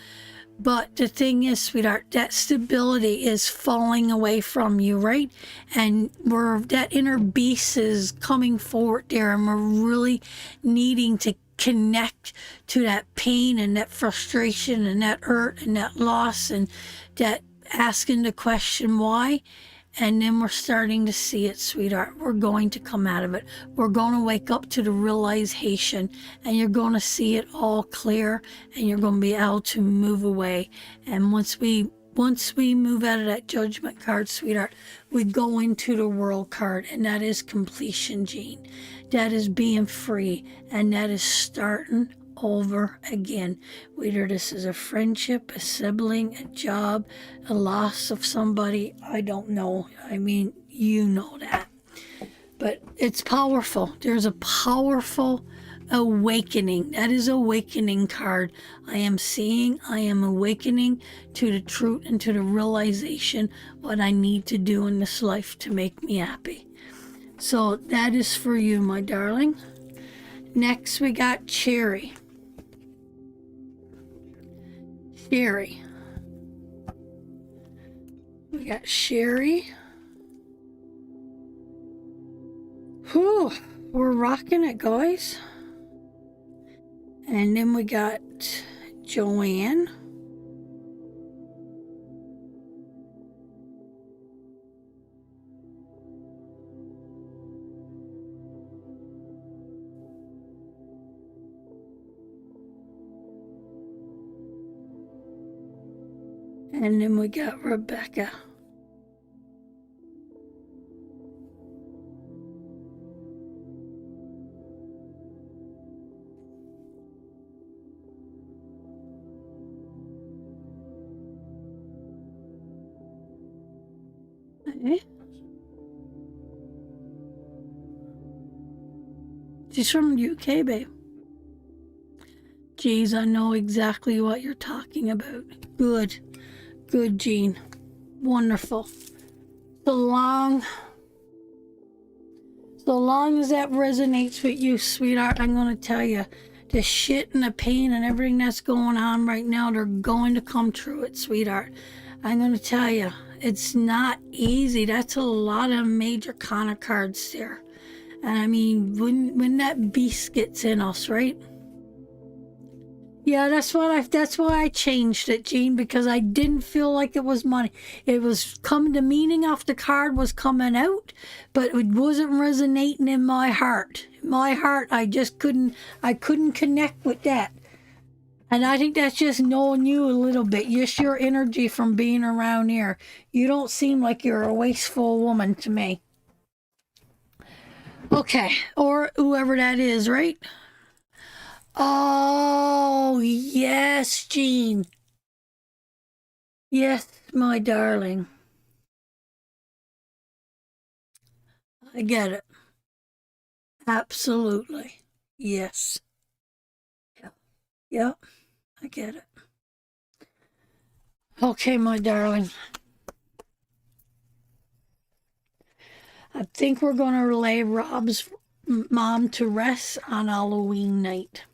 But the thing is, sweetheart, that stability is falling away from you, right? And that inner beast is coming forward there, and we're really needing to connect to that pain and that frustration and that hurt and that loss and that asking the question why. And then we're starting to see it, sweetheart. We're going to come out of it. We're going to wake up to the realization, and you're going to see it all clear, and you're going to be able to move away. And once we move out of that Judgment card, sweetheart, we go into the World card, and that is completion, Jean. That is being free, and that is starting over again. Whether this is a friendship, a sibling, a job, a loss of somebody, I don't know. I mean, you know that. But it's powerful. There's a powerful awakening. That is awakening card. I am awakening to the truth and to the realization what I need to do in this life to make me happy. So that is for you, my darling. Next we got Cherry. Sherry. We got Sherry. Whew, we're rocking it, guys. And then we got Joanne. And then we got Rebecca. Okay. She's from the UK, babe. Geez, I know exactly what you're talking about. Good. Good, Jean. Wonderful. So long as that resonates with you, sweetheart, I'm going to tell you, the shit and the pain and everything that's going on right now, they're going to come through it, sweetheart. I'm going to tell you, it's not easy. That's a lot of major kind of cards there. And I mean, when that beast gets in us, right? Yeah, that's why I changed it, Jean, because I didn't feel like it was money. It was the meaning of the card was coming out, but it wasn't resonating in my heart. My heart, I couldn't connect with that. And I think that's just knowing you a little bit, just your energy from being around here. You don't seem like you're a wasteful woman to me. Okay, or whoever that is, right? Oh, yes, Jean. Yes, my darling. I get it. Absolutely. Yes. Yep. I get it. Okay, my darling. I think we're going to lay Rob's mom to rest on Halloween night.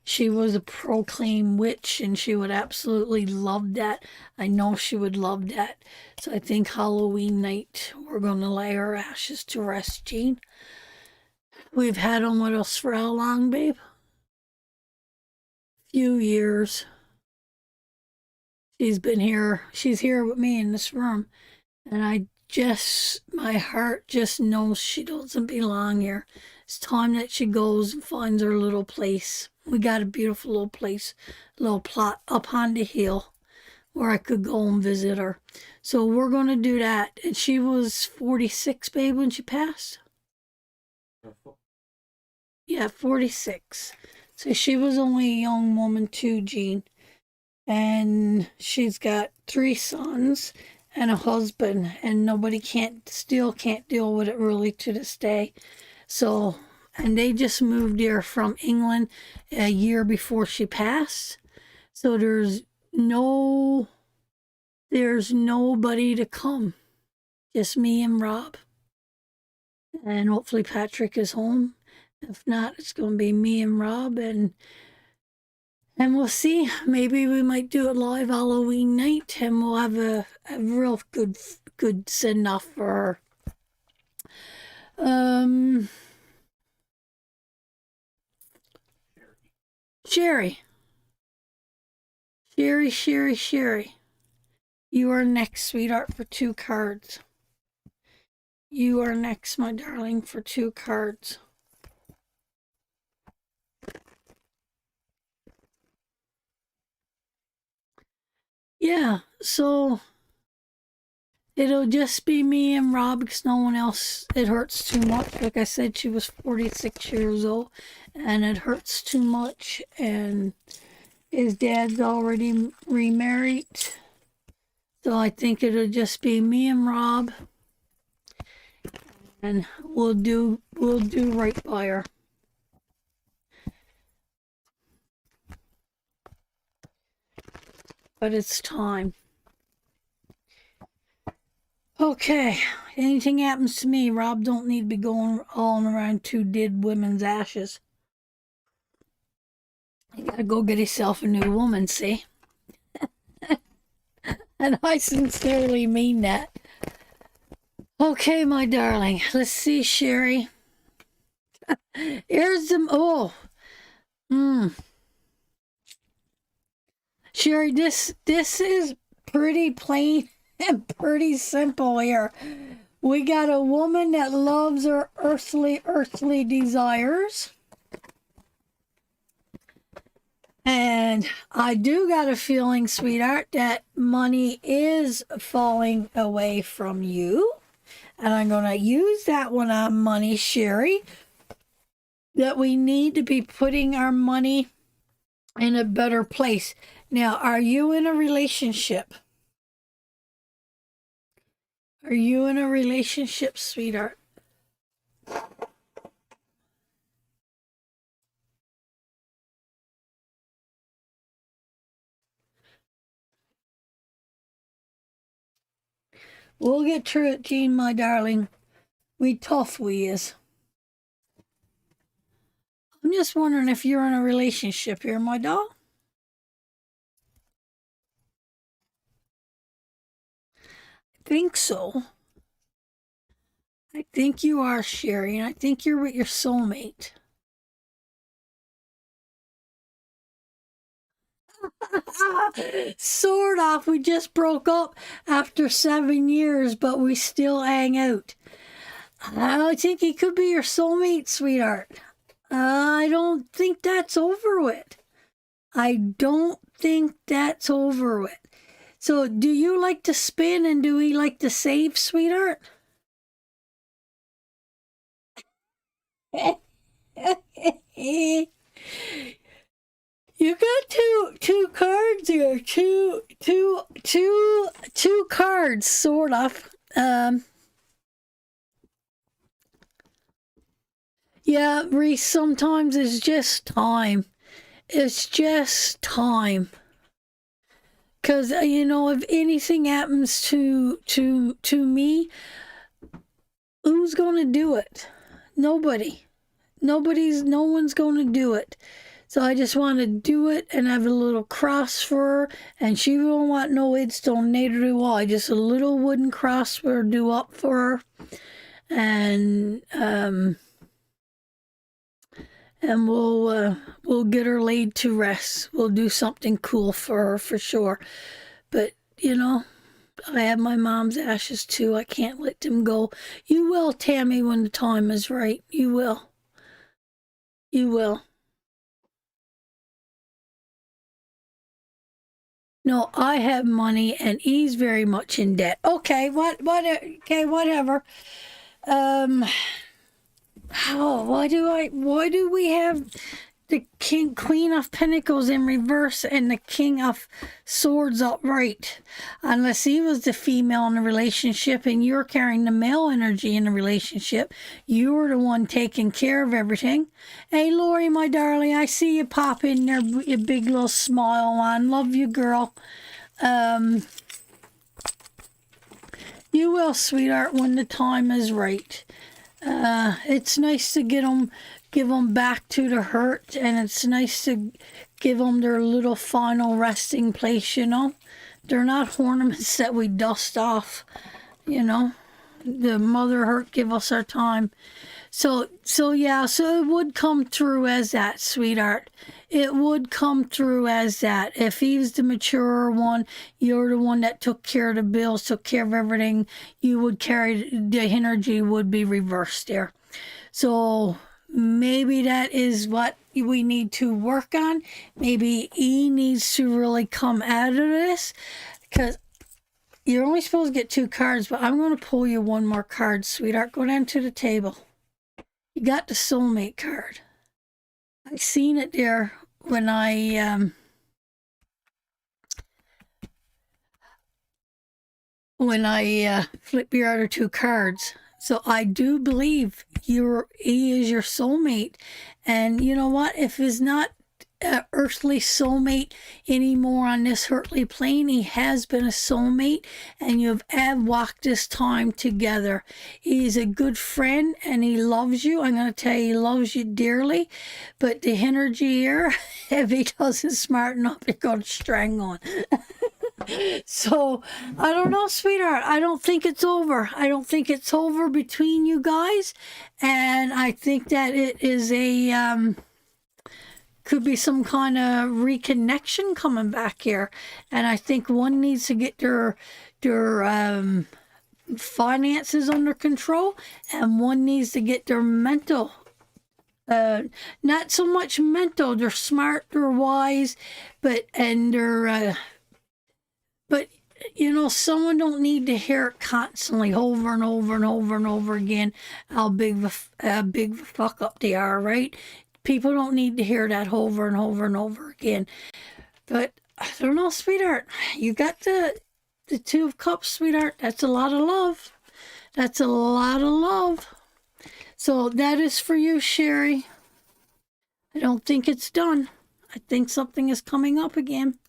She was a proclaimed witch and she would absolutely love that. I know she would love that. So I think Halloween night we're going to lay her ashes to rest, Jean. We've had them with us for how long, babe? Few years. She's been here. She's here with me in this room. And my heart just knows she doesn't belong here. It's time that she goes and finds her little place. We got a beautiful little place, little plot up on the hill where I could go and visit her. So we're going to do that. And she was 46, babe, when she passed? Yeah, 46. So she was only a young woman too, Jean. And she's got 3 sons and a husband, and nobody can't deal with it really to this day. So, and they just moved here from England a year before she passed. So there's nobody to come, just me and Rob. And hopefully Patrick is home. If not, it's going to be me and Rob, and we'll see. Maybe we might do a live Halloween night, and we'll have a real good send off for her. Sherry. You are next, sweetheart, for 2 cards. You are next, my darling, for 2 cards. Yeah, so it'll just be me and Rob because no one else, it hurts too much. Like I said, she was 46 years old and it hurts too much. And his dad's already remarried. So I think it'll just be me and Rob. And we'll do right by her. But it's time. Okay, anything happens to me, Rob don't need to be going all around 2 dead women's ashes. You gotta go get yourself a new woman, see? And I sincerely mean that. Okay, my darling, let's see, Sherry. Here's the, Sherry, this is pretty plain and pretty simple here. We got a woman that loves her earthly desires. And I do got a feeling, sweetheart, that money is falling away from you. And I'm going to use that one on money, Sherry. That we need to be putting our money in a better place. Now, are you in a relationship? Are you in a relationship, sweetheart? We'll get through it, Jean, my darling. We tough, we is. I'm just wondering if you're in a relationship here, my doll. I think so. I think you are, Sherry, and I think you're with your soulmate. Sort of. We just broke up after 7 years, but we still hang out. I think he could be your soulmate, sweetheart. I don't think that's over with. I don't think that's over with. So, do you like to spin and do we like to save, sweetheart? You got two cards here. Two cards, sort of. Yeah, Reese, sometimes it's just time. It's just time. Because, if anything happens to me, Who's going to do it? Nobody. No one's going to do it. So I just want to do it and have a little cross for her. And she don't want no headstone, neither do I. Just a little wooden cross for her to do up for her. And we'll get her laid to rest. We'll do something cool for her for sure. But I have my mom's ashes too. I can't let them go. You will, Tammy, when the time is right. You will. You will. No, I have money and he's very much in debt. Okay, okay, whatever. Why do we have the Queen of Pentacles in reverse and the King of Swords upright? Unless he was the female in the relationship and you're carrying the male energy in the relationship. You're the one taking care of everything. Hey, Lori, my darling, I see you pop in there, your big little smile on. Love you, girl. You will, sweetheart, when the time is right. It's nice to give them back to the hurt, and it's nice to give them their little final resting place, They're not ornaments that we dust off, The mother hurt give us our time. So it would come through as that, sweetheart. It would come through as that. If he's the mature one, you're the one that took care of the bills, took care of everything, you would carry, the energy would be reversed there. So maybe that is what we need to work on. Maybe he needs to really come out of this, because you're only supposed to get 2 cards, but I'm going to pull you one more card, sweetheart. Go down to the table. You got the soulmate card. I seen it there when I flip your other 2 cards. So I do believe he is your soulmate. And you know what? If he's not an earthly soulmate anymore on this earthly plane, he has been a soulmate, and you have walked this time together. He's a good friend and he loves you. I'm going to tell you, he loves you dearly, but the energy here, if he doesn't smarten up, you're going to strangle him. So I don't know, sweetheart. I don't think it's over. I don't think it's over between you guys, and I think that it is could be some kind of reconnection coming back here. And I think one needs to get their finances under control, and one needs to get their mental, not so much mental, they're smart, they're wise, but someone don't need to hear it constantly over and over and over and over again how big the fuck up they are, right? People don't need to hear that over and over and over again. But I don't know, sweetheart. You got the 2 of Cups, sweetheart. That's a lot of love. That's a lot of love. So that is for you, Sherry. I don't think it's done. I think something is coming up again.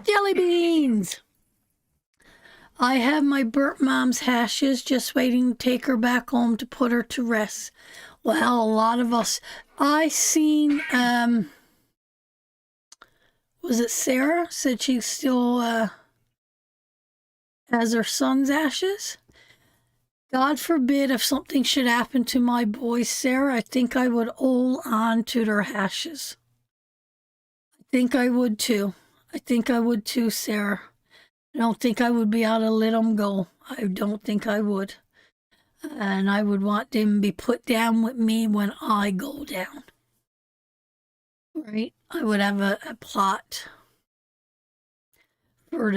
Jelly beans! I have my burnt mom's ashes, just waiting to take her back home to put her to rest. Well, a lot of us, I seen, was it Sarah? Said she still has her son's ashes. God forbid if something should happen to my boy Sarah, I think I would hold on to their ashes. I think I would too. I think I would too, Sarah. I don't think I would be able to let them go. I don't think I would. And I would want them to be put down with me when I go down. Right? I would have a plot for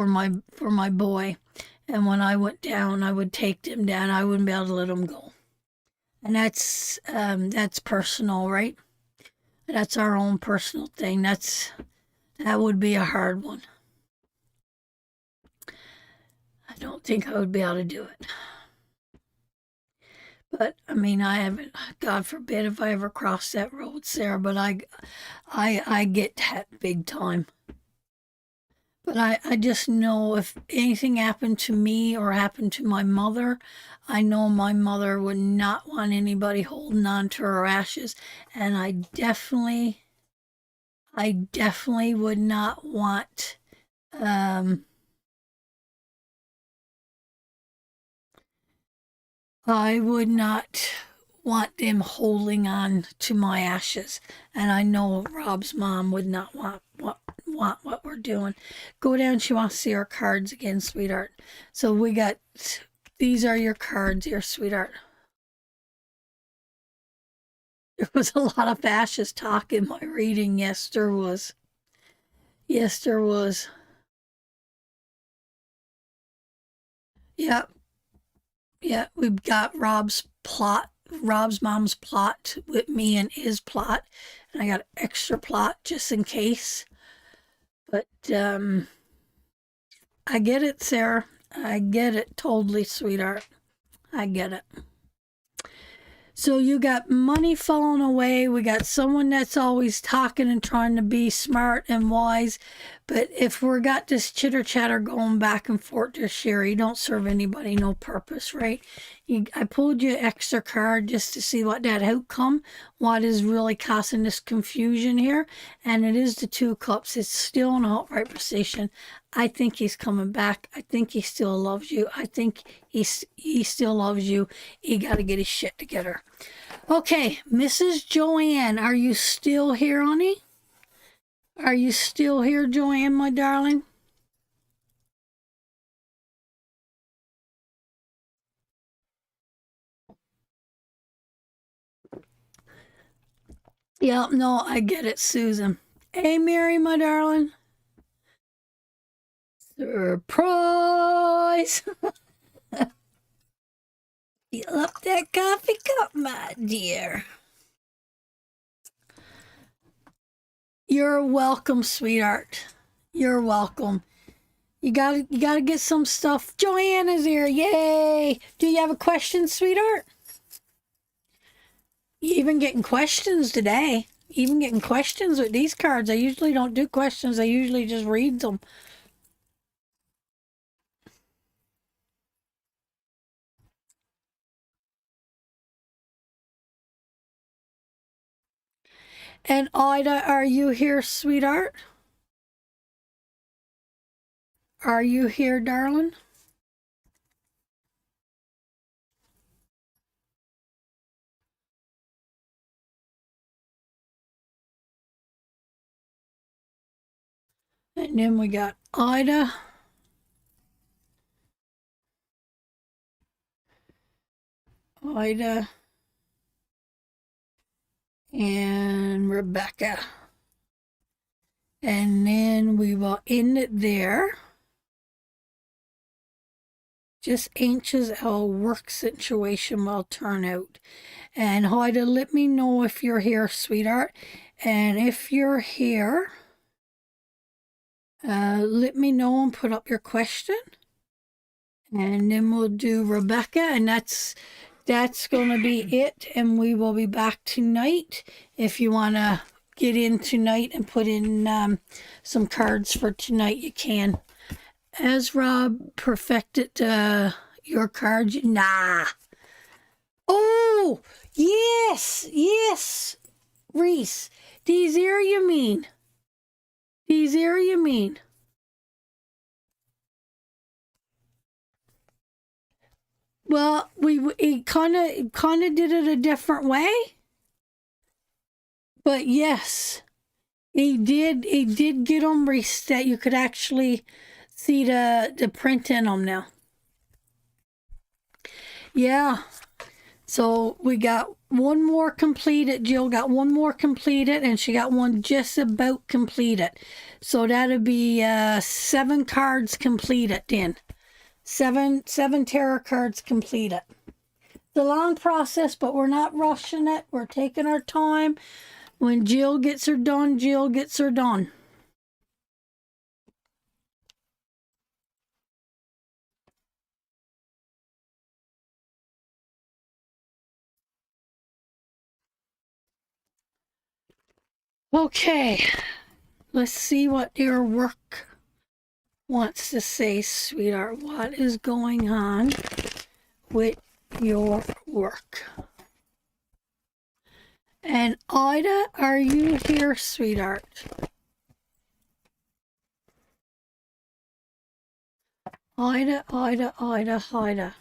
my boy. And when I went down, I would take them down. I wouldn't be able to let them go. And that's personal, right? That's our own personal thing. That would be a hard one. I don't think I would be able to do it. But I mean, I haven't. God forbid if I ever cross that road, Sarah. But I get that big time. But I just know if anything happened to me or happened to my mother, I know my mother would not want anybody holding on to her ashes. And I definitely would not want, um, I would not want them holding on to my ashes. And I know Rob's mom would not want what we're doing. Go down. She wants to see our cards again, sweetheart. So we got, these are your cards here, sweetheart. There was a lot of ashes talk in my reading. Yes, there was. Yes, there was. Yeah, yeah. We've got Rob's mom's plot with me and his plot. And I got an extra plot just in case. But I get it, Sarah. I get it totally, sweetheart. I get it. So you got money falling away. We got someone that's always talking and trying to be smart and wise. But if we're got this chitter chatter going back and forth to Sherry, don't serve anybody no purpose, right? I pulled you an extra card just to see what that outcome, what is really causing this confusion here. And it is the 2 cups. It's still in a upright position. I think he's coming back. I think he still loves you. I think he still loves you. He got to get his shit together. Okay, Mrs. Joanne, are you still here, honey? Are you still here, Joanne, my darling? Yeah, no, I get it, Susan. Hey, Mary, my darling. Surprise! Fill up that coffee cup, my dear. You're welcome, sweetheart. You're welcome. You gotta get some stuff. Joanne is here. Yay! Do you have a question, sweetheart? You even getting questions today. Even getting questions with these cards. I usually don't do questions. I usually just read them. And Ida, are you here, sweetheart? Are you here, darling? And then we got Ida. Ida and Rebecca. And then we will end it there. Just anxious how work situation will turn out. And Hoida, let me know if you're here, sweetheart. And if you're here, let me know and put up your question. And then we'll do Rebecca, and that's going to be it. And we will be back tonight. If you want to get in tonight and put in some cards for tonight, you can. As Rob perfected your cards, nah. Oh, yes, yes, Reese. These here you mean? These here you mean? Well, we kind of did it a different way, but yes, he did get them that you could actually see the print in them now. Yeah. So we got one more completed. Jill got one more completed, and she got one just about completed. So that'd be 7 cards completed then. Seven tarot cards completed. It's a long process, but we're not rushing it. We're taking our time. When Jill gets her done, Jill gets her done. Okay, let's see what your work wants to say, sweetheart, what is going on with your work? And Ida, are you here, sweetheart? Ida, Ida, Ida, Ida.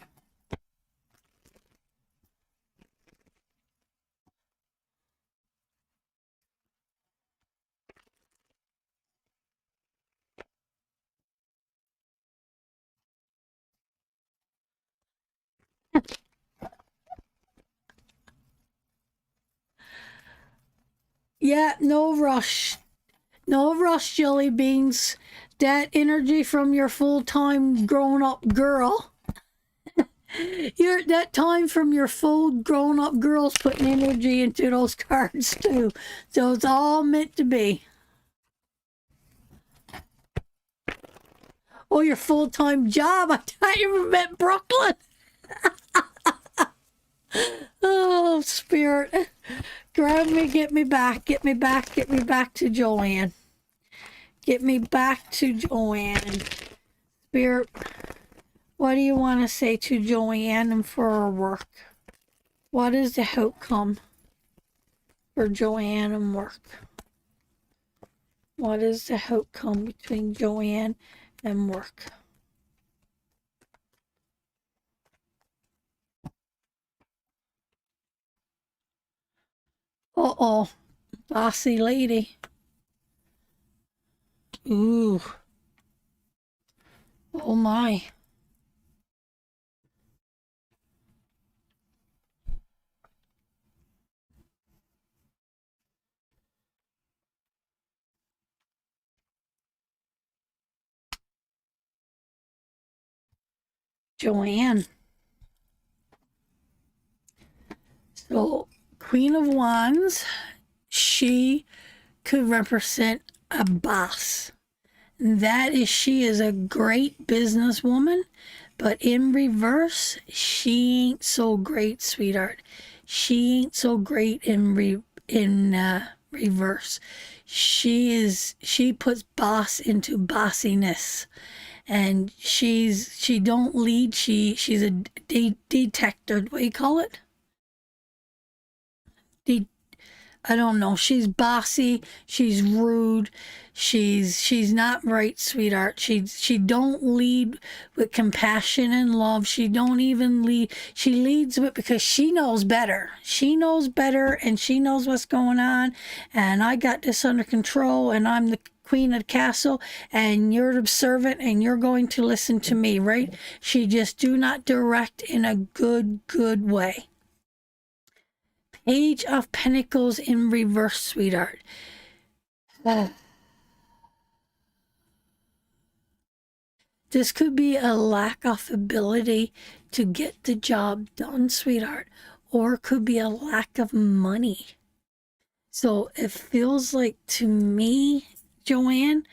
Yeah, no rush. No rush, jelly beans. That energy from your full-time grown-up girl. That time from your full grown-up girls putting energy into those cards too. So it's all meant to be. Oh, your full-time job. I thought you meant Brooklyn. Oh, spirit. Grab me, get me back, get me back, get me back to Joanne. Get me back to Joanne. Spirit, what do you want to say to Joanne and for her work? What is the outcome for Joanne and work? What is the outcome between Joanne and work? Uh-oh, bossy lady. Ooh. Oh my. Joanne. So, Queen of Wands, she could represent a boss. That is, she is a great businesswoman, but in reverse, she ain't so great, sweetheart. She ain't so great in reverse. She puts boss into bossiness, and she don't lead. She's a detector. What do you call it? I don't know. She's bossy. She's rude. She's not right, sweetheart. She don't lead with compassion and love. She don't even lead. She leads with because she knows better. She knows better, and she knows what's going on. And I got this under control, and I'm the queen of the castle, and you're the servant, and you're going to listen to me, right? She just do not direct in a good way. Page of Pentacles in reverse, sweetheart. This could be a lack of ability to get the job done, sweetheart, or it could be a lack of money. So it feels like to me, Joanne,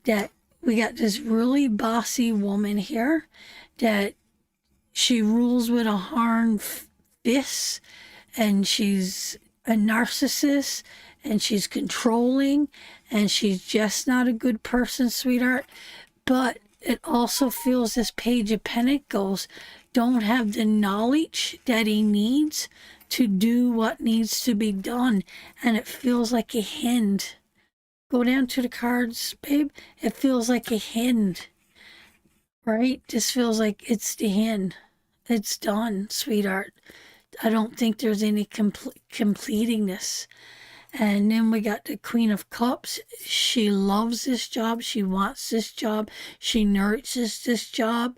that we got this really bossy woman here, that she rules with a iron fist, and she's a narcissist, and she's controlling, and she's just not a good person, sweetheart. But it also feels this Page of Pentacles don't have the knowledge that he needs to do what needs to be done, and it feels like a hint. Go down to the cards, babe. It feels like a hint, right? This feels like it's the end. It's done, sweetheart. I don't think there's any completing this. And then we got the Queen of Cups. She loves this job. She wants this job. She nurtures this job.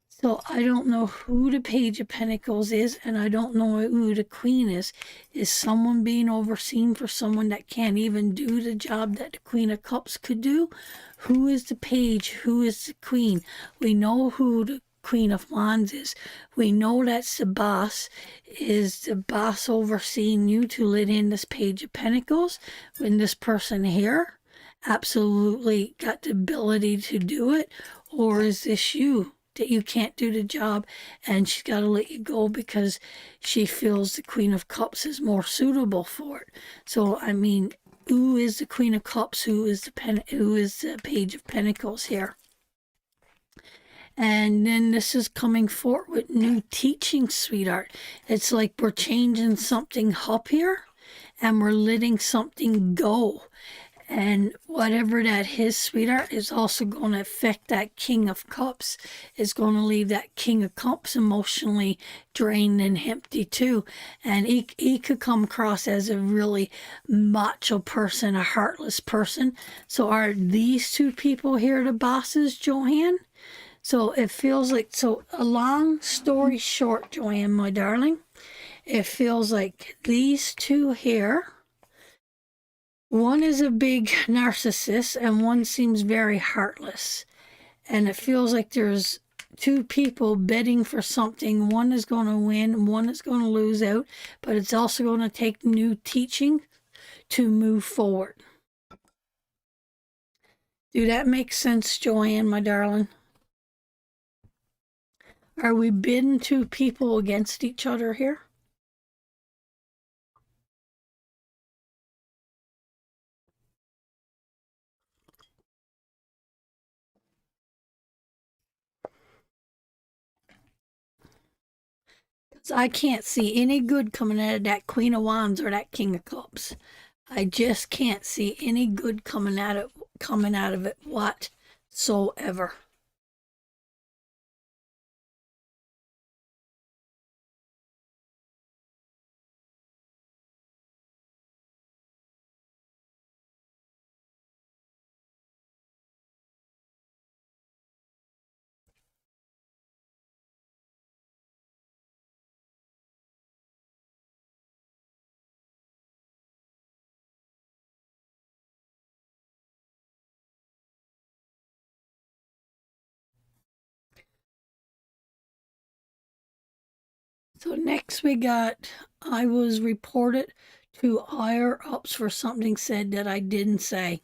So I don't know who the Page of Pentacles is, and I don't know who the Queen is. Is someone being overseen for someone that can't even do the job that the Queen of Cups could do? Who is the Page? Who is the Queen? We know who the Queen of Wands is. We know that's the boss. Is the boss overseeing you to let in this Page of Pentacles when this person here absolutely got the ability to do it? Or is this you, that you can't do the job and she's got to let you go because she feels the Queen of Cups is more suitable for it? So, I mean, who is the Queen of Cups, who is the Page of Pentacles here. And then this is coming forward with new teaching, sweetheart. It's like we're changing something up here and we're letting something go. And whatever that is, sweetheart, is also going to affect that King of Cups. It's going to leave that King of Cups emotionally drained and empty too. And he could come across as a really macho person, a heartless person. So are these two people here the bosses, Joanne? So it feels like, so a long story short, Joanne, my darling, it feels like these two here, one is a big narcissist and one seems very heartless. And it feels like there's two people betting for something. One is going to win, one is going to lose out, but it's also going to take new teaching to move forward. Do that make sense, Joanne, my darling? Are we bidding two people against each other here? I can't see any good coming out of that Queen of Wands or that King of Cups. I just can't see any good coming out of it whatsoever. So next we got, I was reported to higher ups for something said that I didn't say.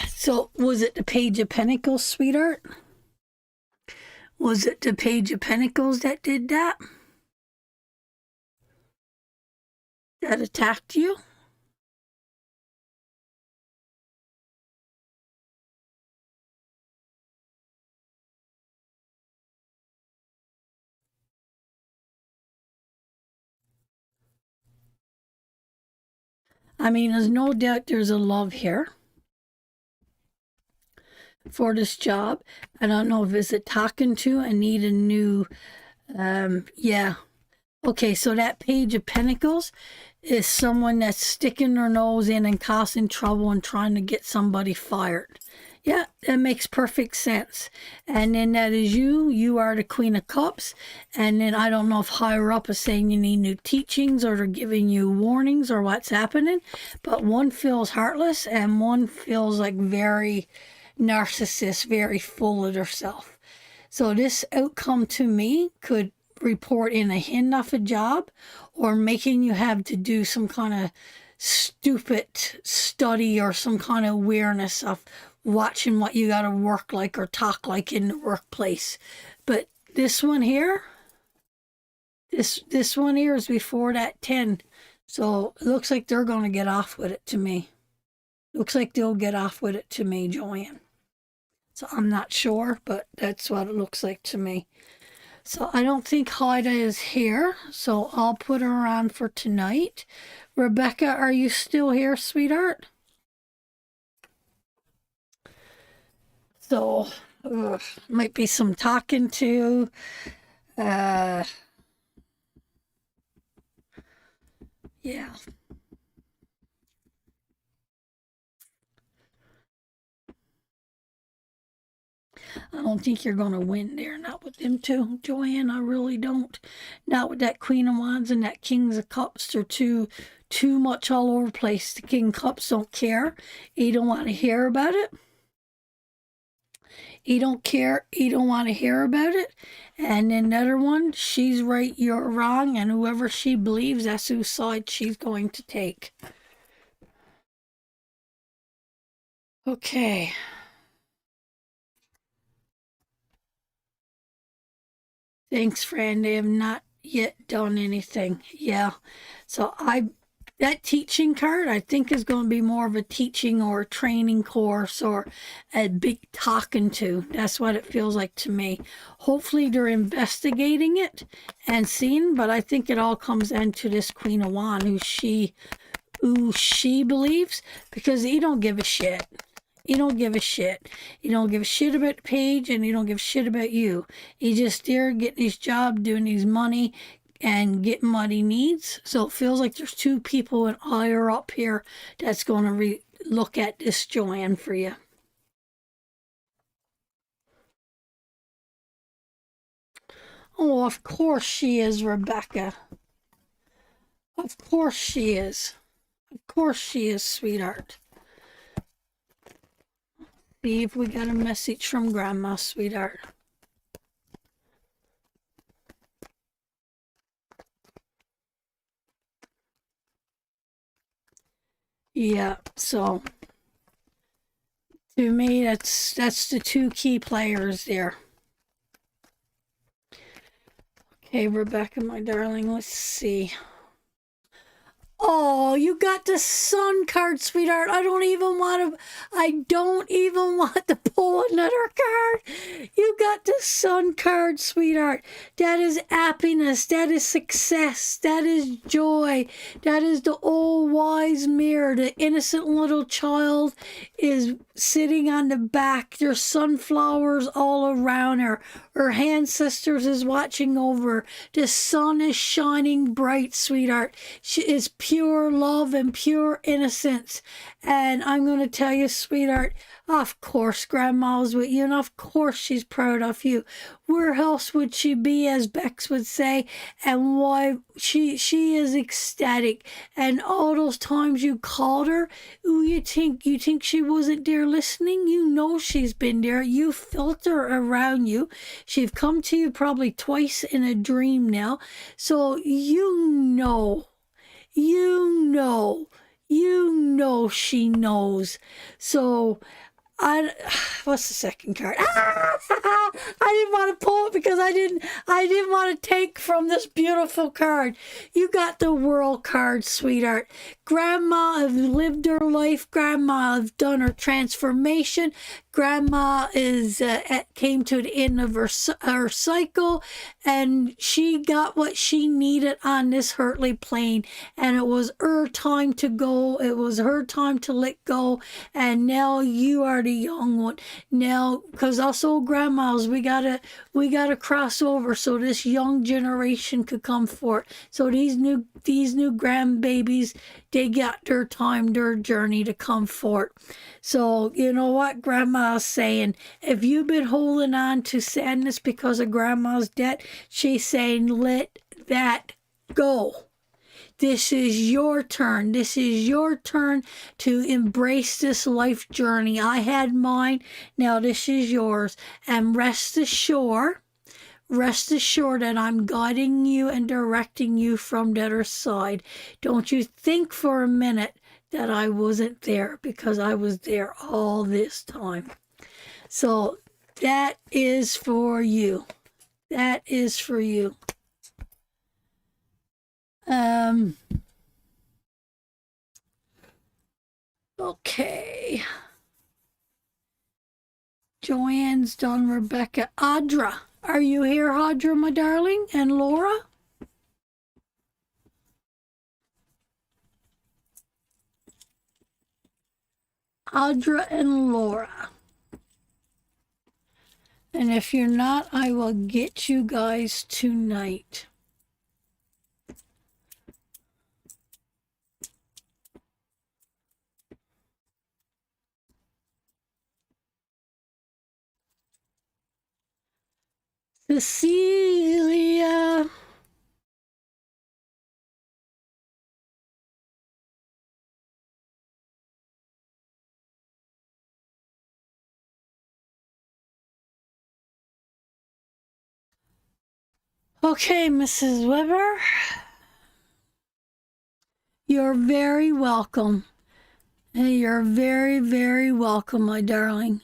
So was it the Page of Pentacles, sweetheart? Was it the Page of Pentacles that did that? That attacked you? I mean, there's no doubt there's a love here for this job. I don't know if it's a talking to. I need a new, yeah. Okay, so that Page of Pentacles is someone that's sticking their nose in and causing trouble and trying to get somebody fired. Yeah, that makes perfect sense. And then that is you. You are the Queen of Cups. And then I don't know if higher up is saying you need new teachings or they're giving you warnings or what's happening. But one feels heartless and one feels like very narcissist, very full of herself. So this outcome to me could report in a hand off a job or making you have to do some kind of stupid study or some kind of awareness of watching what you got to work like or talk like in the workplace. But this one here, this one here is before that 10. So it looks like they're going to get off with it to me. Looks like they'll get off with it to me, Joanne. So I'm not sure, but that's what it looks like to me. So I don't think Haida is here, so I'll put her on for tonight. Rebecca, are you still here, sweetheart? So, might be some talking to. Yeah. I don't think you're going to win there. Not with them two, Joanne. I really don't. Not with that Queen of Wands and that Kings of Cups. They're too much all over the place. The King of Cups don't care. He don't want to hear about it. He don't care. He don't want to hear about it. And then another one, she's right, you're wrong. And whoever she believes, that's whose side she's going to take. Okay. Thanks, Fran. They have not yet done anything. Yeah. So that teaching card, I think, is going to be more of a teaching or a training course or a big talking to. That's what it feels like to me. Hopefully they're investigating it and seeing, but I think it all comes into this Queen of Wands, who she believes, because he don't give a shit. He don't give a shit. He don't give a shit about the page, and he don't give a shit about you. He's just there getting his job, doing his money, and getting what he needs. So it feels like there's two people in higher up here that's going to look at this Joanne for you. Oh, of course she is, Rebecca. Of course she is. Of course she is, sweetheart. See if we got a message from Grandma, sweetheart. Yeah, so to me, that's the two key players there. Okay, Rebecca, my darling, let's see. Oh, you got the Sun card, sweetheart. I don't even want to pull another card. You got the Sun card, sweetheart. That is happiness. That is success. That is joy. That is the old wise mirror. The innocent little child is sitting on the back. There's sunflowers all around her. Her ancestors is watching over. The sun is shining bright, sweetheart. She is pure love and pure innocence. And I'm going to tell you, sweetheart, of course Grandma's with you, and of course she's proud of you. Where else would she be, as Bex would say? And why she is ecstatic. And all those times you called her, you think she wasn't there listening? You know she's been there. You felt her around you. She's come to you probably twice in a dream now. So you know she knows. So what's the second card? I didn't want to pull it because I didn't want to take from this beautiful card. You got the World card, sweetheart. Grandma have lived her life. Grandma have done her transformation. Grandma came to the end of her cycle, and she got what she needed on this earthly plane, and it was her time to go. It was her time to let go, and now you are the young one. Now, because us old grandmas, we gotta cross over so this young generation could come forth. So these new grandbabies, they got their time, their journey to come forth. So you know what Grandma's saying? If you've been holding on to sadness because of Grandma's death, she's saying, let that go. This is your turn. This is your turn to embrace this life journey. I had mine. Now this is yours. And rest assured that I'm guiding you and directing you from the other side. Don't you think for a minute that I wasn't there, because I was there all this time. So that is for you. That is for you. Okay. Joanne's done. Rebecca. Audra. Are you here, Audra, my darling? And Laura? Audra and Laura. And if you're not, I will get you guys tonight. Cecilia. Okay, Mrs. Weber. You're very welcome. You're very, very welcome, my darling.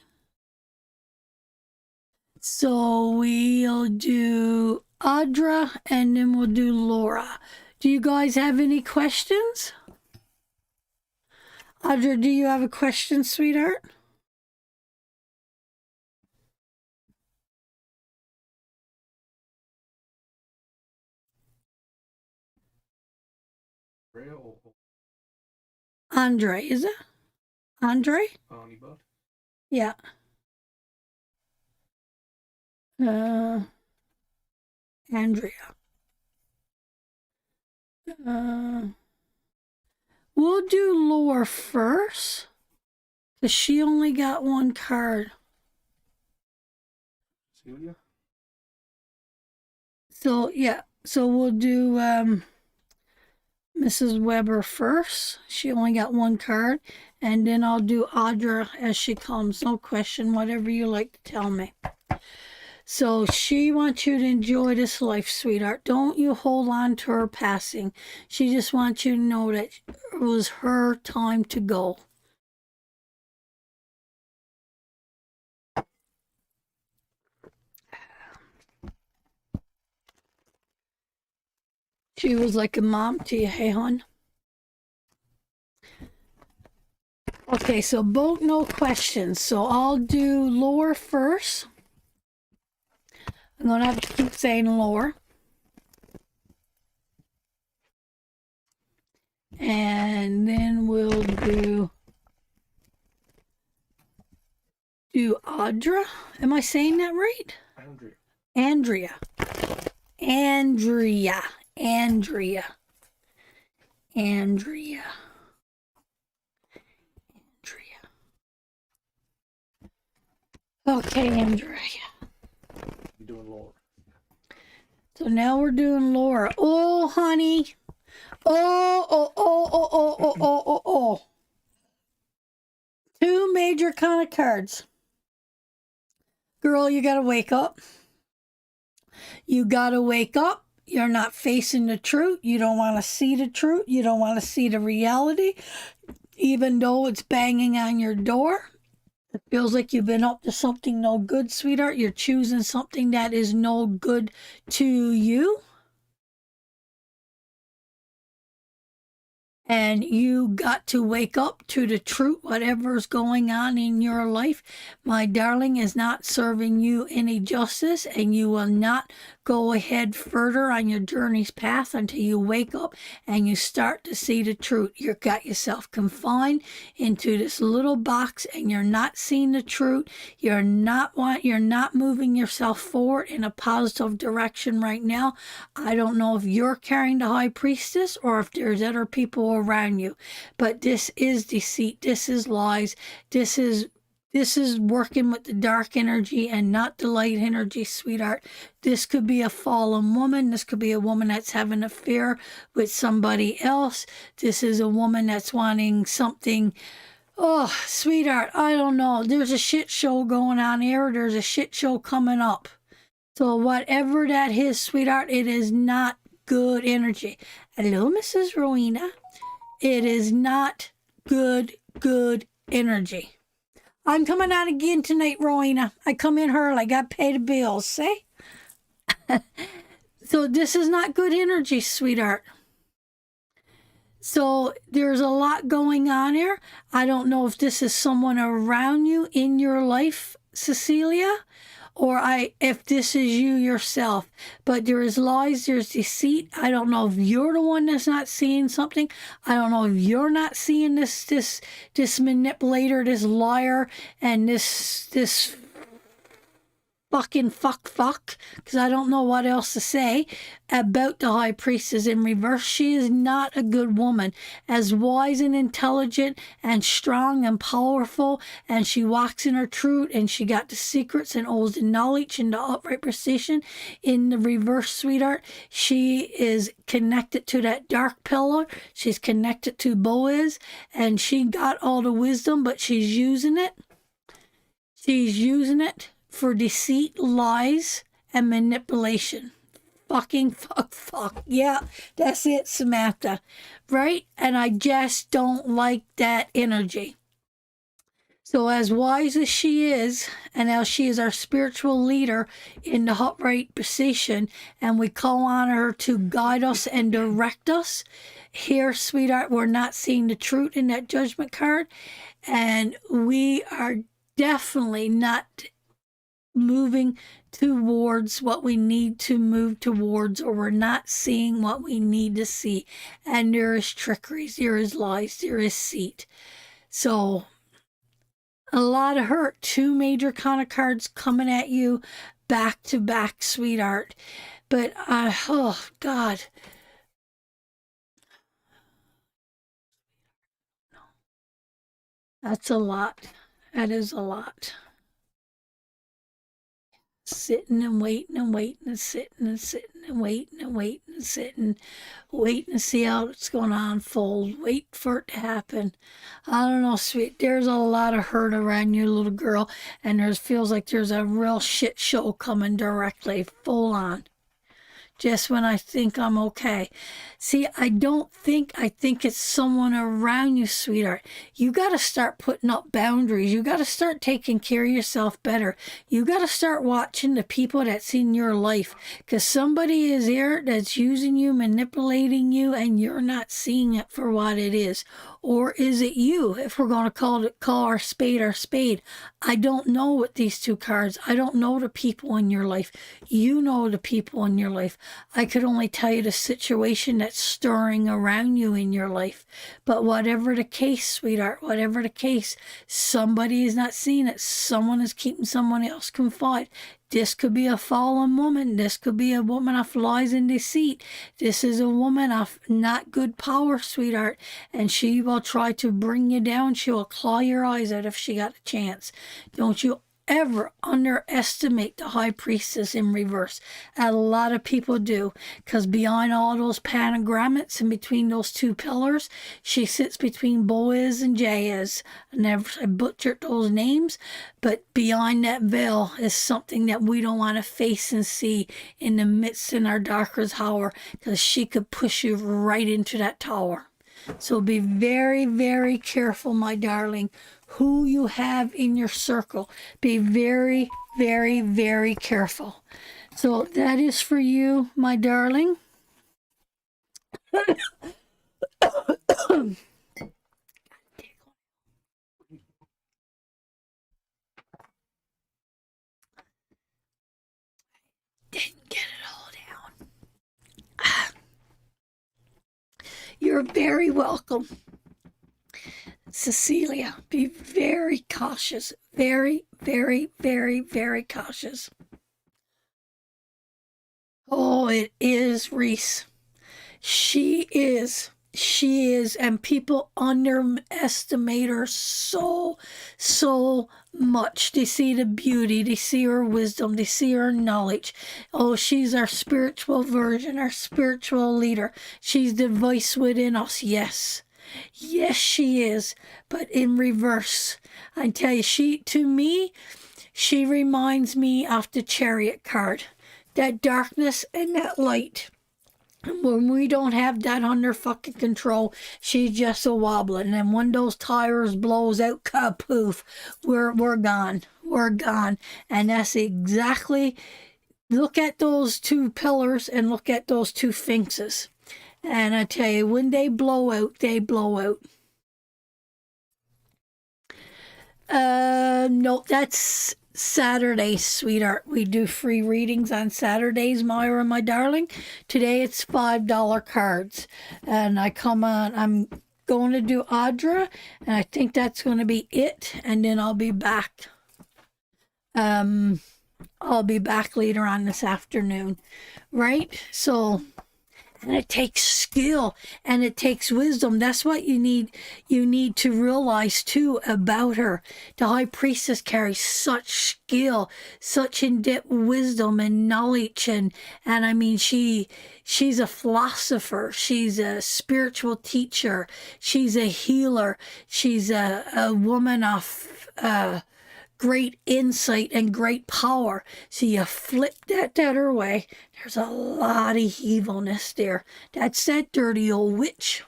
So we'll do Audra and then we'll do Laura. Do you guys have any questions? Audra, do you have a question, sweetheart? Andre, is it? Andre? Yeah. Andrea. We'll do Laura first, because she only got one card. Celia? So, yeah. So we'll do Mrs. Weber first. She only got one card. And then I'll do Audra as she comes. No question, whatever you like to tell me. So she wants you to enjoy this life, sweetheart. Don't you hold on to her passing. She just wants you to know that it was her time to go. She was like a mom to you, hey, hon? Okay, so both no questions. So I'll do Laura first. I'm going to have to keep saying Laura. And then we'll do Audra. Am I saying that right? Andrea. Andrea. Andrea. Andrea. Okay, Andrea. You're doing Laura. So now we're doing Laura. Oh, honey. Oh. Two major kind of cards. Girl, you gotta wake up. You gotta wake up. You're not facing the truth. You don't want to see the truth. You don't want to see the reality. Even though it's banging on your door. It feels like you've been up to something no good, sweetheart. You're choosing something that is no good to you. And you got to wake up to the truth, whatever's going on in your life. My darling is not serving you any justice, and you will not go ahead further on your journey's path until you wake up and you start to see the truth. You've got yourself confined into this little box, and you're not seeing the truth. You're not moving yourself forward in a positive direction right now. I don't know if you're carrying the high priestess or if there's other people around you, but this is deceit. This is lies. This is working with the dark energy and not the light energy, sweetheart. This could be a fallen woman. This could be a woman that's having an affair with somebody else. This is a woman that's wanting something. Oh, sweetheart, I don't know. There's a shit show going on here. There's a shit show coming up. So whatever that is, sweetheart, it is not good energy. Hello, Mrs. Rowena. It is not good energy. I'm coming out again tonight, Rowena. I come in early. I got to pay the bills, see? So this is not good energy, sweetheart. So there's a lot going on here. I don't know if this is someone around you in your life, Cecilia, or if this is you yourself. But there is lies, there's deceit. I don't know if you're the one that's not seeing something. I don't know if you're not seeing this manipulator, this liar, and this fucking fuck, because I don't know what else to say about the high priestess in reverse. She is not a good woman. As wise and intelligent and strong and powerful, and she walks in her truth, and she got the secrets and holds the knowledge in the upright precision. In the reverse, sweetheart, she is connected to that dark pillar. She's connected to Boaz, and she got all the wisdom, but she's using it. She's using it for deceit, lies, and manipulation. Fucking fuck. Yeah, that's it, Samantha. Right? And I just don't like that energy. So, as wise as she is, and as she is our spiritual leader in the upright position, and we call on her to guide us and direct us, here, sweetheart, we're not seeing the truth in that judgment card, and we are definitely not moving towards what we need to move towards, or we're not seeing what we need to see. And there is trickery, there is lies, there is deceit. So, a lot of hurt. Two major kind of cards coming at you back to back, sweetheart. But oh God, that's a lot. That is a lot. Sitting and waiting and waiting and sitting and sitting and waiting and waiting and sitting, waiting to see how it's going to unfold. Wait for it to happen. I don't know, sweet. There's a lot of hurt around you, little girl, and there feels like there's a real shit show coming directly, full on. Just when I think I'm okay. See, I think it's someone around you, sweetheart. You got to start putting up boundaries. You got to start taking care of yourself better. You got to start watching the people that's in your life, because somebody is there that's using you, manipulating you, and you're not seeing it for what it is. Or is it you, if we're going to call our spade our spade? I don't know with these two cards. I don't know the people in your life. You know the people in your life. I could only tell you the situation that's stirring around you in your life. But whatever the case, sweetheart, whatever the case, somebody is not seeing it. Someone is keeping someone else confined. This could be a fallen woman. This could be a woman of lies and deceit. This is a woman of not good power, sweetheart. And she will try to bring you down. She will claw your eyes out if she got a chance. Don't you ever underestimate the high priestess in reverse. A lot of people do, because behind all those pentagrammats and between those two pillars, she sits between Boaz and Jahaz. I butchered those names, but behind that veil is something that we don't want to face and see in the midst in our darkest hour, because she could push you right into that tower. So be very, very careful, my darling, who you have in your circle. Be very, very, very careful. So that is for you, my darling. Didn't get it all down. You're very welcome. Cecilia, be very cautious. Very, very, very, very cautious. Oh, it is Reese. She is. She is. And people underestimate her so, so much. They see the beauty. They see her wisdom. They see her knowledge. Oh, she's our spiritual version, our spiritual leader. She's the voice within us. Yes. Yes, she is, but in reverse. I tell you, to me, she reminds me of the Chariot card. That darkness and that light. When we don't have that under fucking control, she's just a wobbling. And when those tires blows out, kapoof, we're gone. We're gone. And that's exactly, look at those two pillars and look at those two sphinxes. And I tell you, when they blow out, they blow out. No, that's Saturday, sweetheart. We do free readings on Saturdays, Myra, my darling. Today it's $5 cards. And I'm going to do Audra, and I think that's going to be it. And then I'll be back. I'll be back later on this afternoon, right? So, and it takes skill and it takes wisdom. That's what you need. You need to realize too about her. The high priestess carries such skill, such in-depth wisdom and knowledge, and I mean she's a philosopher. She's a spiritual teacher. She's a healer. She's a woman of great insight and great power. So you flip that her way. There's a lot of evilness there. That's that dirty old witch.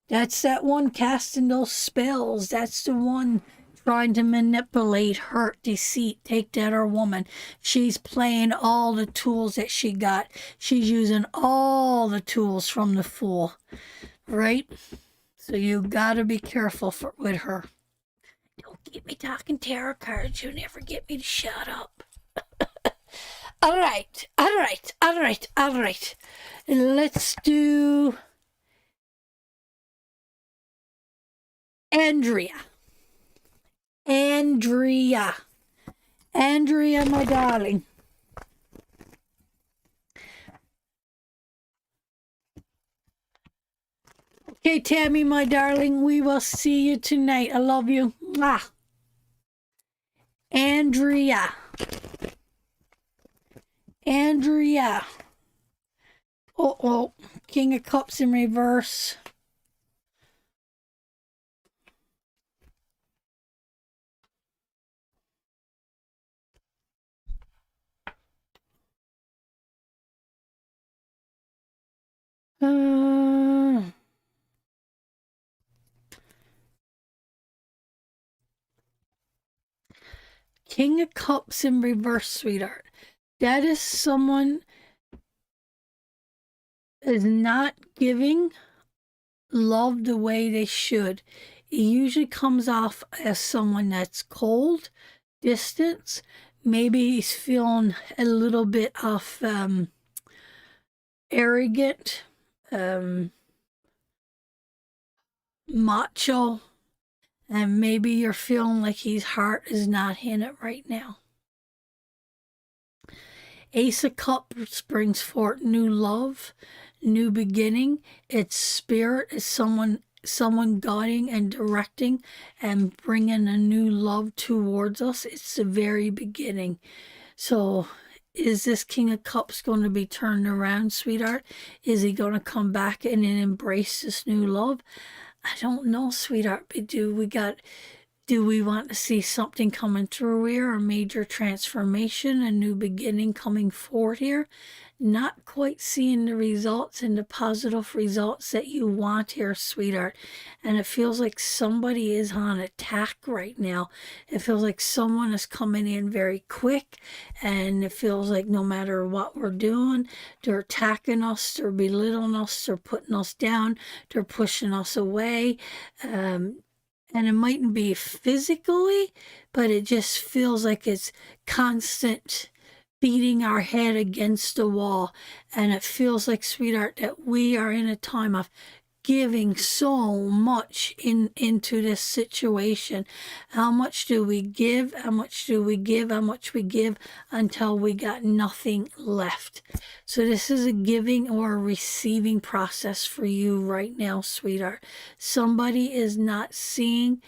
That's that one casting those spells. That's the one trying to manipulate, hurt, deceit, take that our woman. She's playing all the tools that she got. She's using all the tools from the Fool, right? So you gotta be careful with her. Don't get me talking tarot cards. You never get me to shut up. All right. Let's do Andrea, my darling. Okay, Tammy, my darling, we will see you tonight. I love you. Mwah. Andrea. Oh, King of Cups in reverse. King of Cups in reverse, sweetheart. That is someone is not giving love the way they should. It usually comes off as someone that's cold, distant. Maybe he's feeling a little bit of arrogant, macho, and maybe you're feeling like his heart is not in it right now. Ace of Cups brings forth new love, new beginning. Its spirit is someone guiding and directing and bringing a new love towards us. It's the very beginning. So is this King of Cups going to be turned around, sweetheart? Is he going to come back and embrace this new love? I don't know, sweetheart, but do we want to see something coming through here, a major transformation, a new beginning coming forward here? Not quite seeing the results and the positive results that you want here, sweetheart. And it feels like somebody is on attack right now. It feels like someone is coming in very quick, and it feels like no matter what we're doing, they're attacking us, they're belittling us, they're putting us down, they're pushing us away. And it mightn't be physically, but it just feels like it's constant beating our head against the wall. And it feels like, sweetheart, that we are in a time of giving so much into this situation. How much do we give? How much do we give? How much we give until we got nothing left. So this is a giving or a receiving process for you right now, sweetheart. Somebody is not seeing.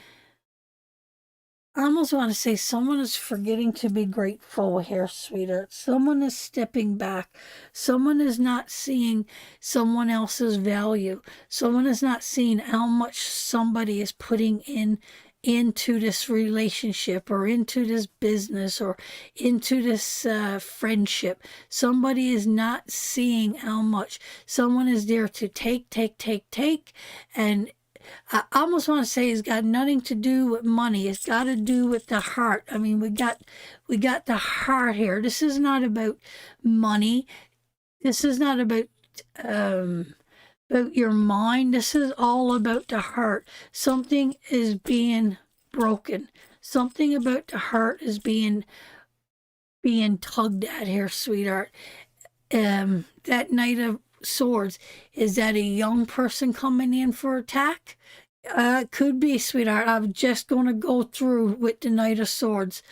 I almost want to say someone is forgetting to be grateful here, sweetheart. Someone is stepping back. Someone is not seeing someone else's value. Someone is not seeing how much somebody is putting into this relationship or into this business or into this friendship. Somebody is not seeing how much. Someone is there to take, and I almost want to say it's got nothing to do with money. It's got to do with the heart. I mean, we got the heart here. This is not about money. This is not about your mind. This is all about the heart. Something is being broken. Something about the heart is being tugged at here, sweetheart. That Knight of Swords, is that a young person coming in for attack? Could be, sweetheart. I'm just going to go through with the Knight of Swords.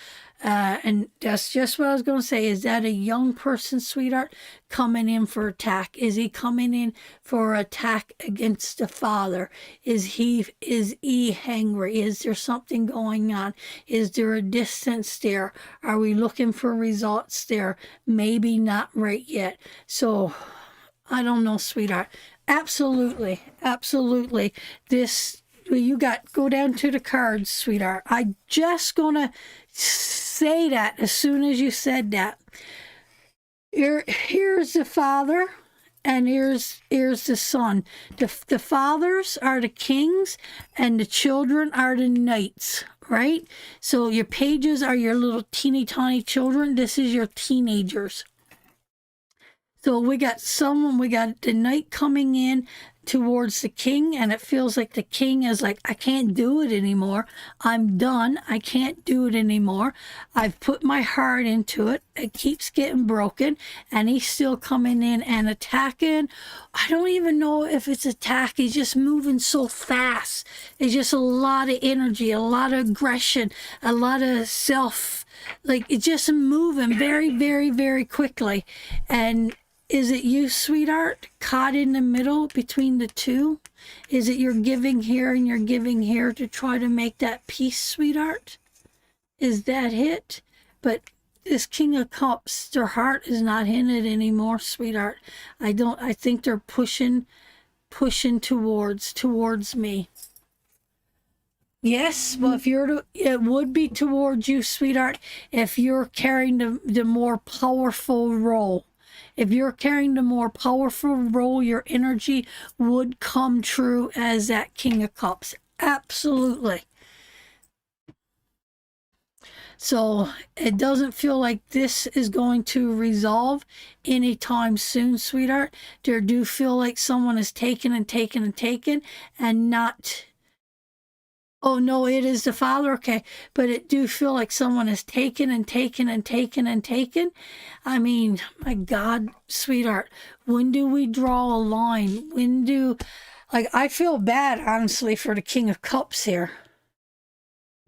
And that's just what I was going to say. Is that a young person, sweetheart, coming in for attack? Is he coming in for attack against the father? Is he angry? Is there something going on? Is there a distance there? Are we looking for results there? Maybe not right yet. So I don't know, sweetheart. Absolutely. Go down to the cards, sweetheart. I just gonna say that as soon as you said that. Here's the father, and here's the son. The fathers are the kings, and the children are the knights, right? So your pages are your little teeny tiny children. This is your teenagers. So we got the knight coming in towards the king, and it feels like the king is like, I can't do it anymore. I'm done. I can't do it anymore. I've put my heart into it. It keeps getting broken, and he's still coming in and attacking. I don't even know if it's attack. He's just moving so fast. It's just a lot of energy, a lot of aggression, a lot of like it's just moving very, very, very quickly. And is it you, sweetheart, caught in the middle between the two? Is it you're giving here and you're giving here to try to make that peace, sweetheart? Is that it? But this King of Cups, their heart is not in it anymore, sweetheart. I think they're pushing towards me. Yes, well, it would be towards you, sweetheart, if you're carrying the more powerful role. If you're carrying the more powerful role, your energy would come true as that King of Cups. Absolutely. So it doesn't feel like this is going to resolve anytime soon, sweetheart. There do feel like someone is taken and taken and taken and not... Oh, no, it is the father. Okay. But it do feel like someone is taken and taken and taken and taken. I mean, my God, sweetheart, when do we draw a line? I feel bad, honestly, for the King of Cups here.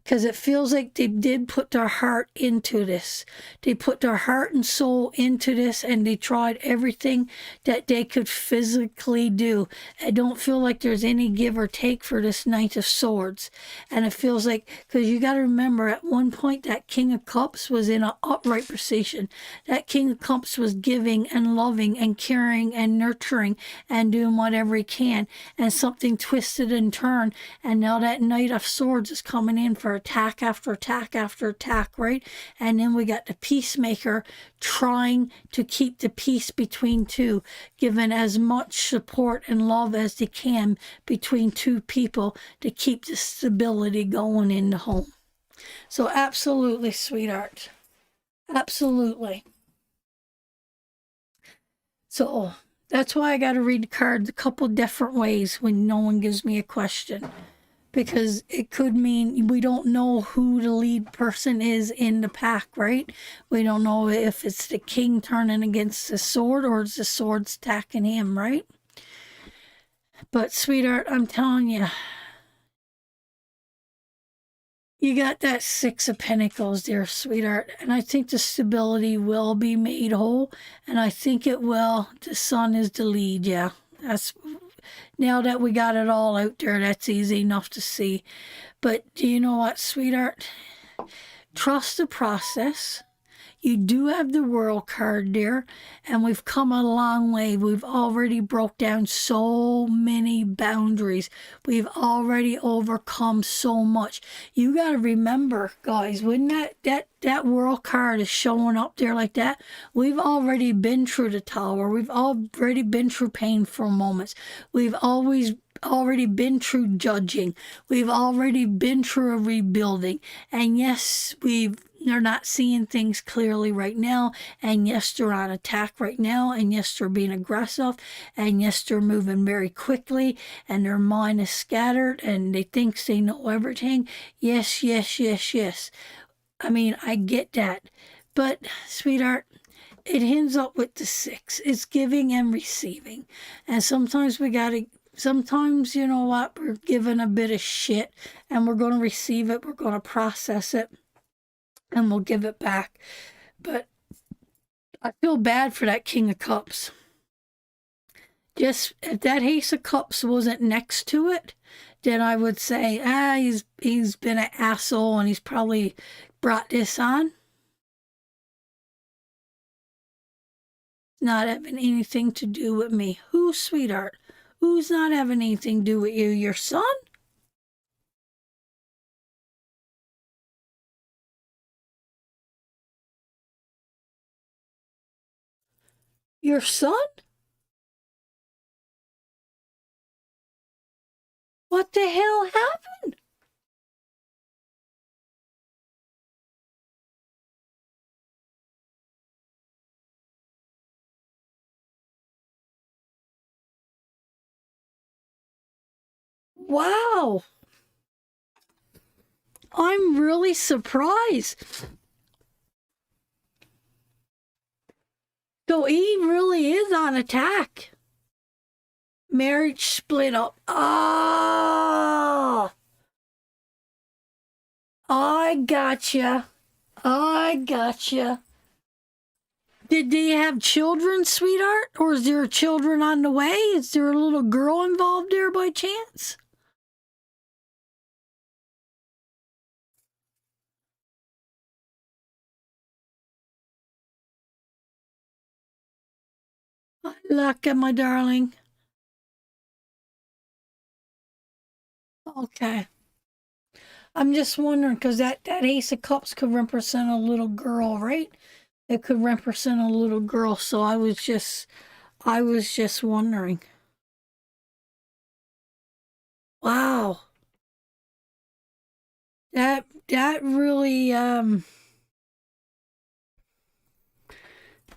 Because it feels like they did put their heart into this. They put their heart and soul into this, and they tried everything that they could physically do. I don't feel like there's any give or take for this Knight of Swords. And it feels like, because you got to remember, at one point that King of Cups was in an upright position. That King of Cups was giving and loving and caring and nurturing and doing whatever he can. And something twisted and turned. And now that Knight of Swords is coming in for attack after attack after attack, right? And then we got the peacemaker trying to keep the peace between two, giving as much support and love as they can between two people to keep the stability going in the home. So absolutely, sweetheart. Absolutely. So that's why I got to read the cards a couple different ways when no one gives me a question. Because it could mean we don't know who the lead person is in the pack, right? We don't know if it's the king turning against the sword or it's the sword's attacking him, right? But, sweetheart, I'm telling you, you got that Six of Pentacles there, sweetheart. And I think the stability will be made whole. And I think it will. The sun is the lead, yeah. Now that we got it all out there, that's easy enough to see. But do you know what, sweetheart? Trust the process. You do have the World card there, and we've come a long way. We've already broke down so many boundaries. We've already overcome so much. You got to remember, guys, when that World card is showing up there like that, we've already been through the Tower. We've already been through painful moments. We've already been through judging. We've already been through a rebuilding. And yes, they're not seeing things clearly right now. And yes, they're on attack right now. And yes, they're being aggressive. And yes, they're moving very quickly. And their mind is scattered. And they think they know everything. Yes, yes, yes, yes. I mean, I get that. But, sweetheart, it ends up with the six. It's giving and receiving. And sometimes sometimes, you know what, we're given a bit of shit. And we're going to receive it. We're going to process it. And we'll give it back. But I feel bad for that King of Cups. Just if that Ace of Cups wasn't next to it, then I would say, he's been an asshole and he's probably brought this on. Not having anything to do with me. Who, sweetheart? Who's not having anything to do with you? Your son? Your son? What the hell happened? Wow. I'm really surprised. So he really is on attack. Marriage split up. Ah, I gotcha. I gotcha. Did they have children, sweetheart? Or is there children on the way? Is there a little girl involved there by chance? Luck, my darling. Okay. I'm just wondering because that Ace of Cups could represent a little girl, right? It could represent a little girl. So I was just wondering. Wow. That really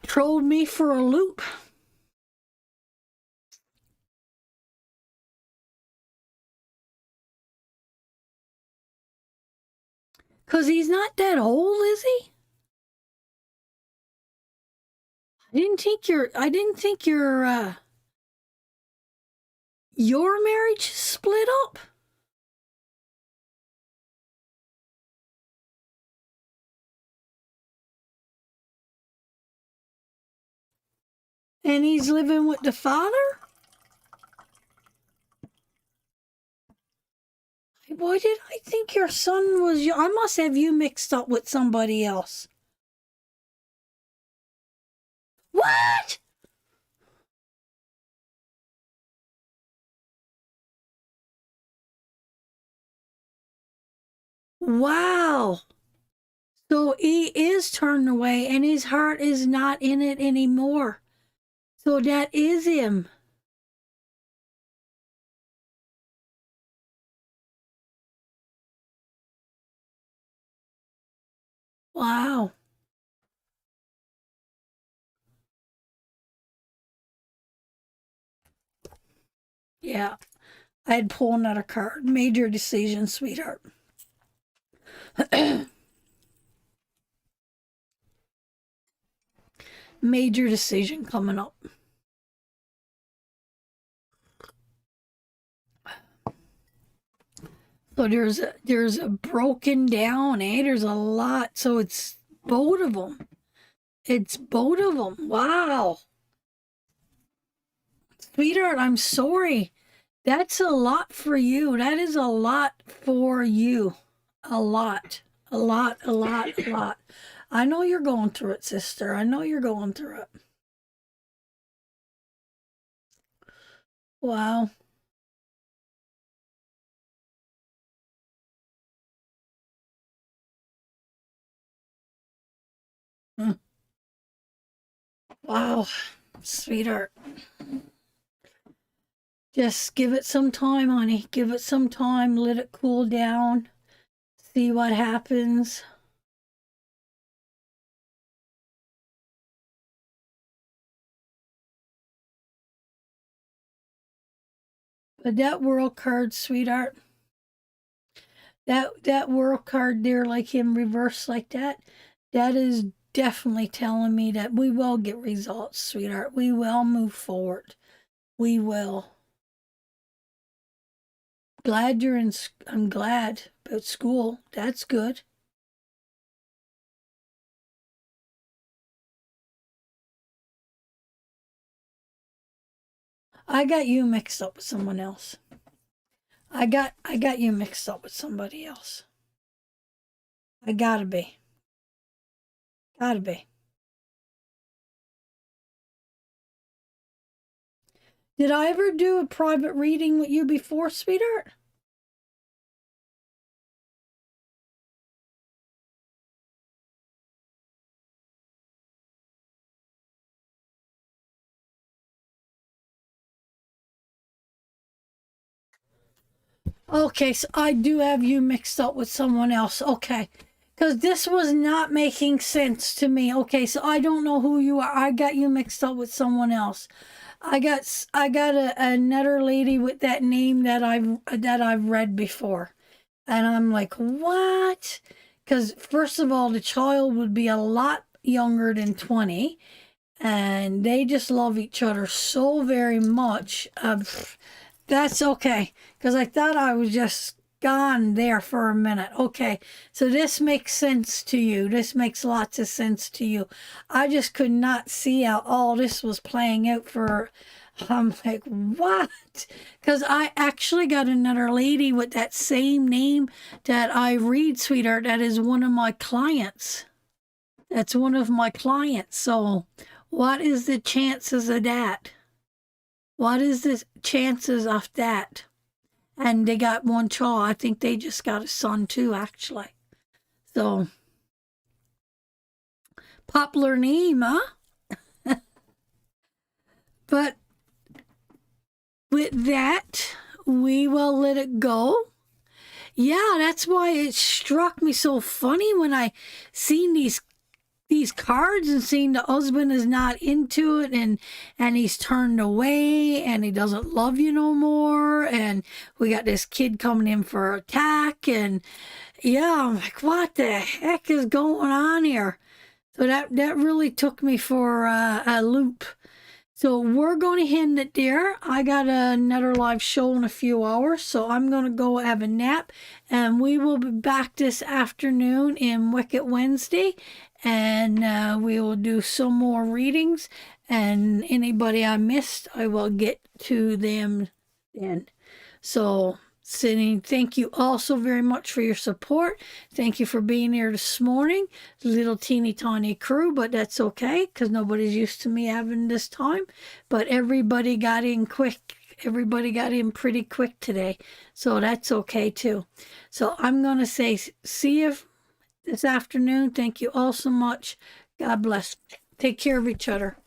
trolled me for a loop. Cause he's not that old, is he? I didn't think your marriage split up. And he's living with the father? Why did I think your son was I must have you mixed up with somebody else. What? Wow. So he is turned away and his heart is not in it anymore. So that is him. Wow. Yeah. I'd pull another card. Major decision, sweetheart. Major decision coming up. So there's a broken down, eh? There's a lot. So it's both of them. It's both of them. Wow. Sweetheart, I'm sorry. That's a lot for you. That is a lot for you. A lot. A lot, a lot, a lot. I know you're going through it, sister. I know you're going through it. Wow. Hmm. Wow. Sweetheart. Just give it some time, honey. Give it some time. Let it cool down. See what happens. But that world card, sweetheart, that world card there, like him reversed like that is definitely telling me that we will get results, sweetheart. We will move forward. We will. Glad you're in. I'm glad about school. That's good. I got you mixed up with someone else. I got you mixed up with somebody else. I gotta be. Gotta be. Did I ever do a private reading with you before, sweetheart? Okay, so I do have you mixed up with someone else. Okay. Because this was not making sense to me. Okay, so I don't know who you are. I got you mixed up with someone else. I got another lady with that name that I've read before. And I'm like, "What?" Cuz first of all, the child would be a lot younger than 20, and they just love each other so very much. That's okay, because I thought I was just gone there for a minute. Okay, so this makes sense to you. This makes lots of sense to you. I just could not see how all this was playing out for. I'm like, what? Because I actually got another lady with that same name that I read, sweetheart. That is one of my clients. That's one of my clients. So, what is the chances of that? What is the chances of that? And they got one child. I think they just got a son too, actually. So, popular name, huh? But with that, we will let it go. Yeah, that's why it struck me so funny when I seen these cards and seeing the husband is not into it, and he's turned away and he doesn't love you no more, and we got this kid coming in for attack, and yeah, I'm like, what the heck is going on here? So that really took me for a loop. So we're going to end it there. I got another live show in a few hours, so I'm going to go have a nap, and we will be back this afternoon in Wicked Wednesday, and we will do some more readings, and anybody I missed, I will get to them then. So, Sydney, thank you all so very much for your support. Thank you for being here this morning. Little teeny tiny crew, but that's okay because nobody's used to me having this time. But everybody got in quick. Everybody got in pretty quick today. So that's okay too. So I'm going to say see you this afternoon. Thank you all so much. God bless. Take care of each other.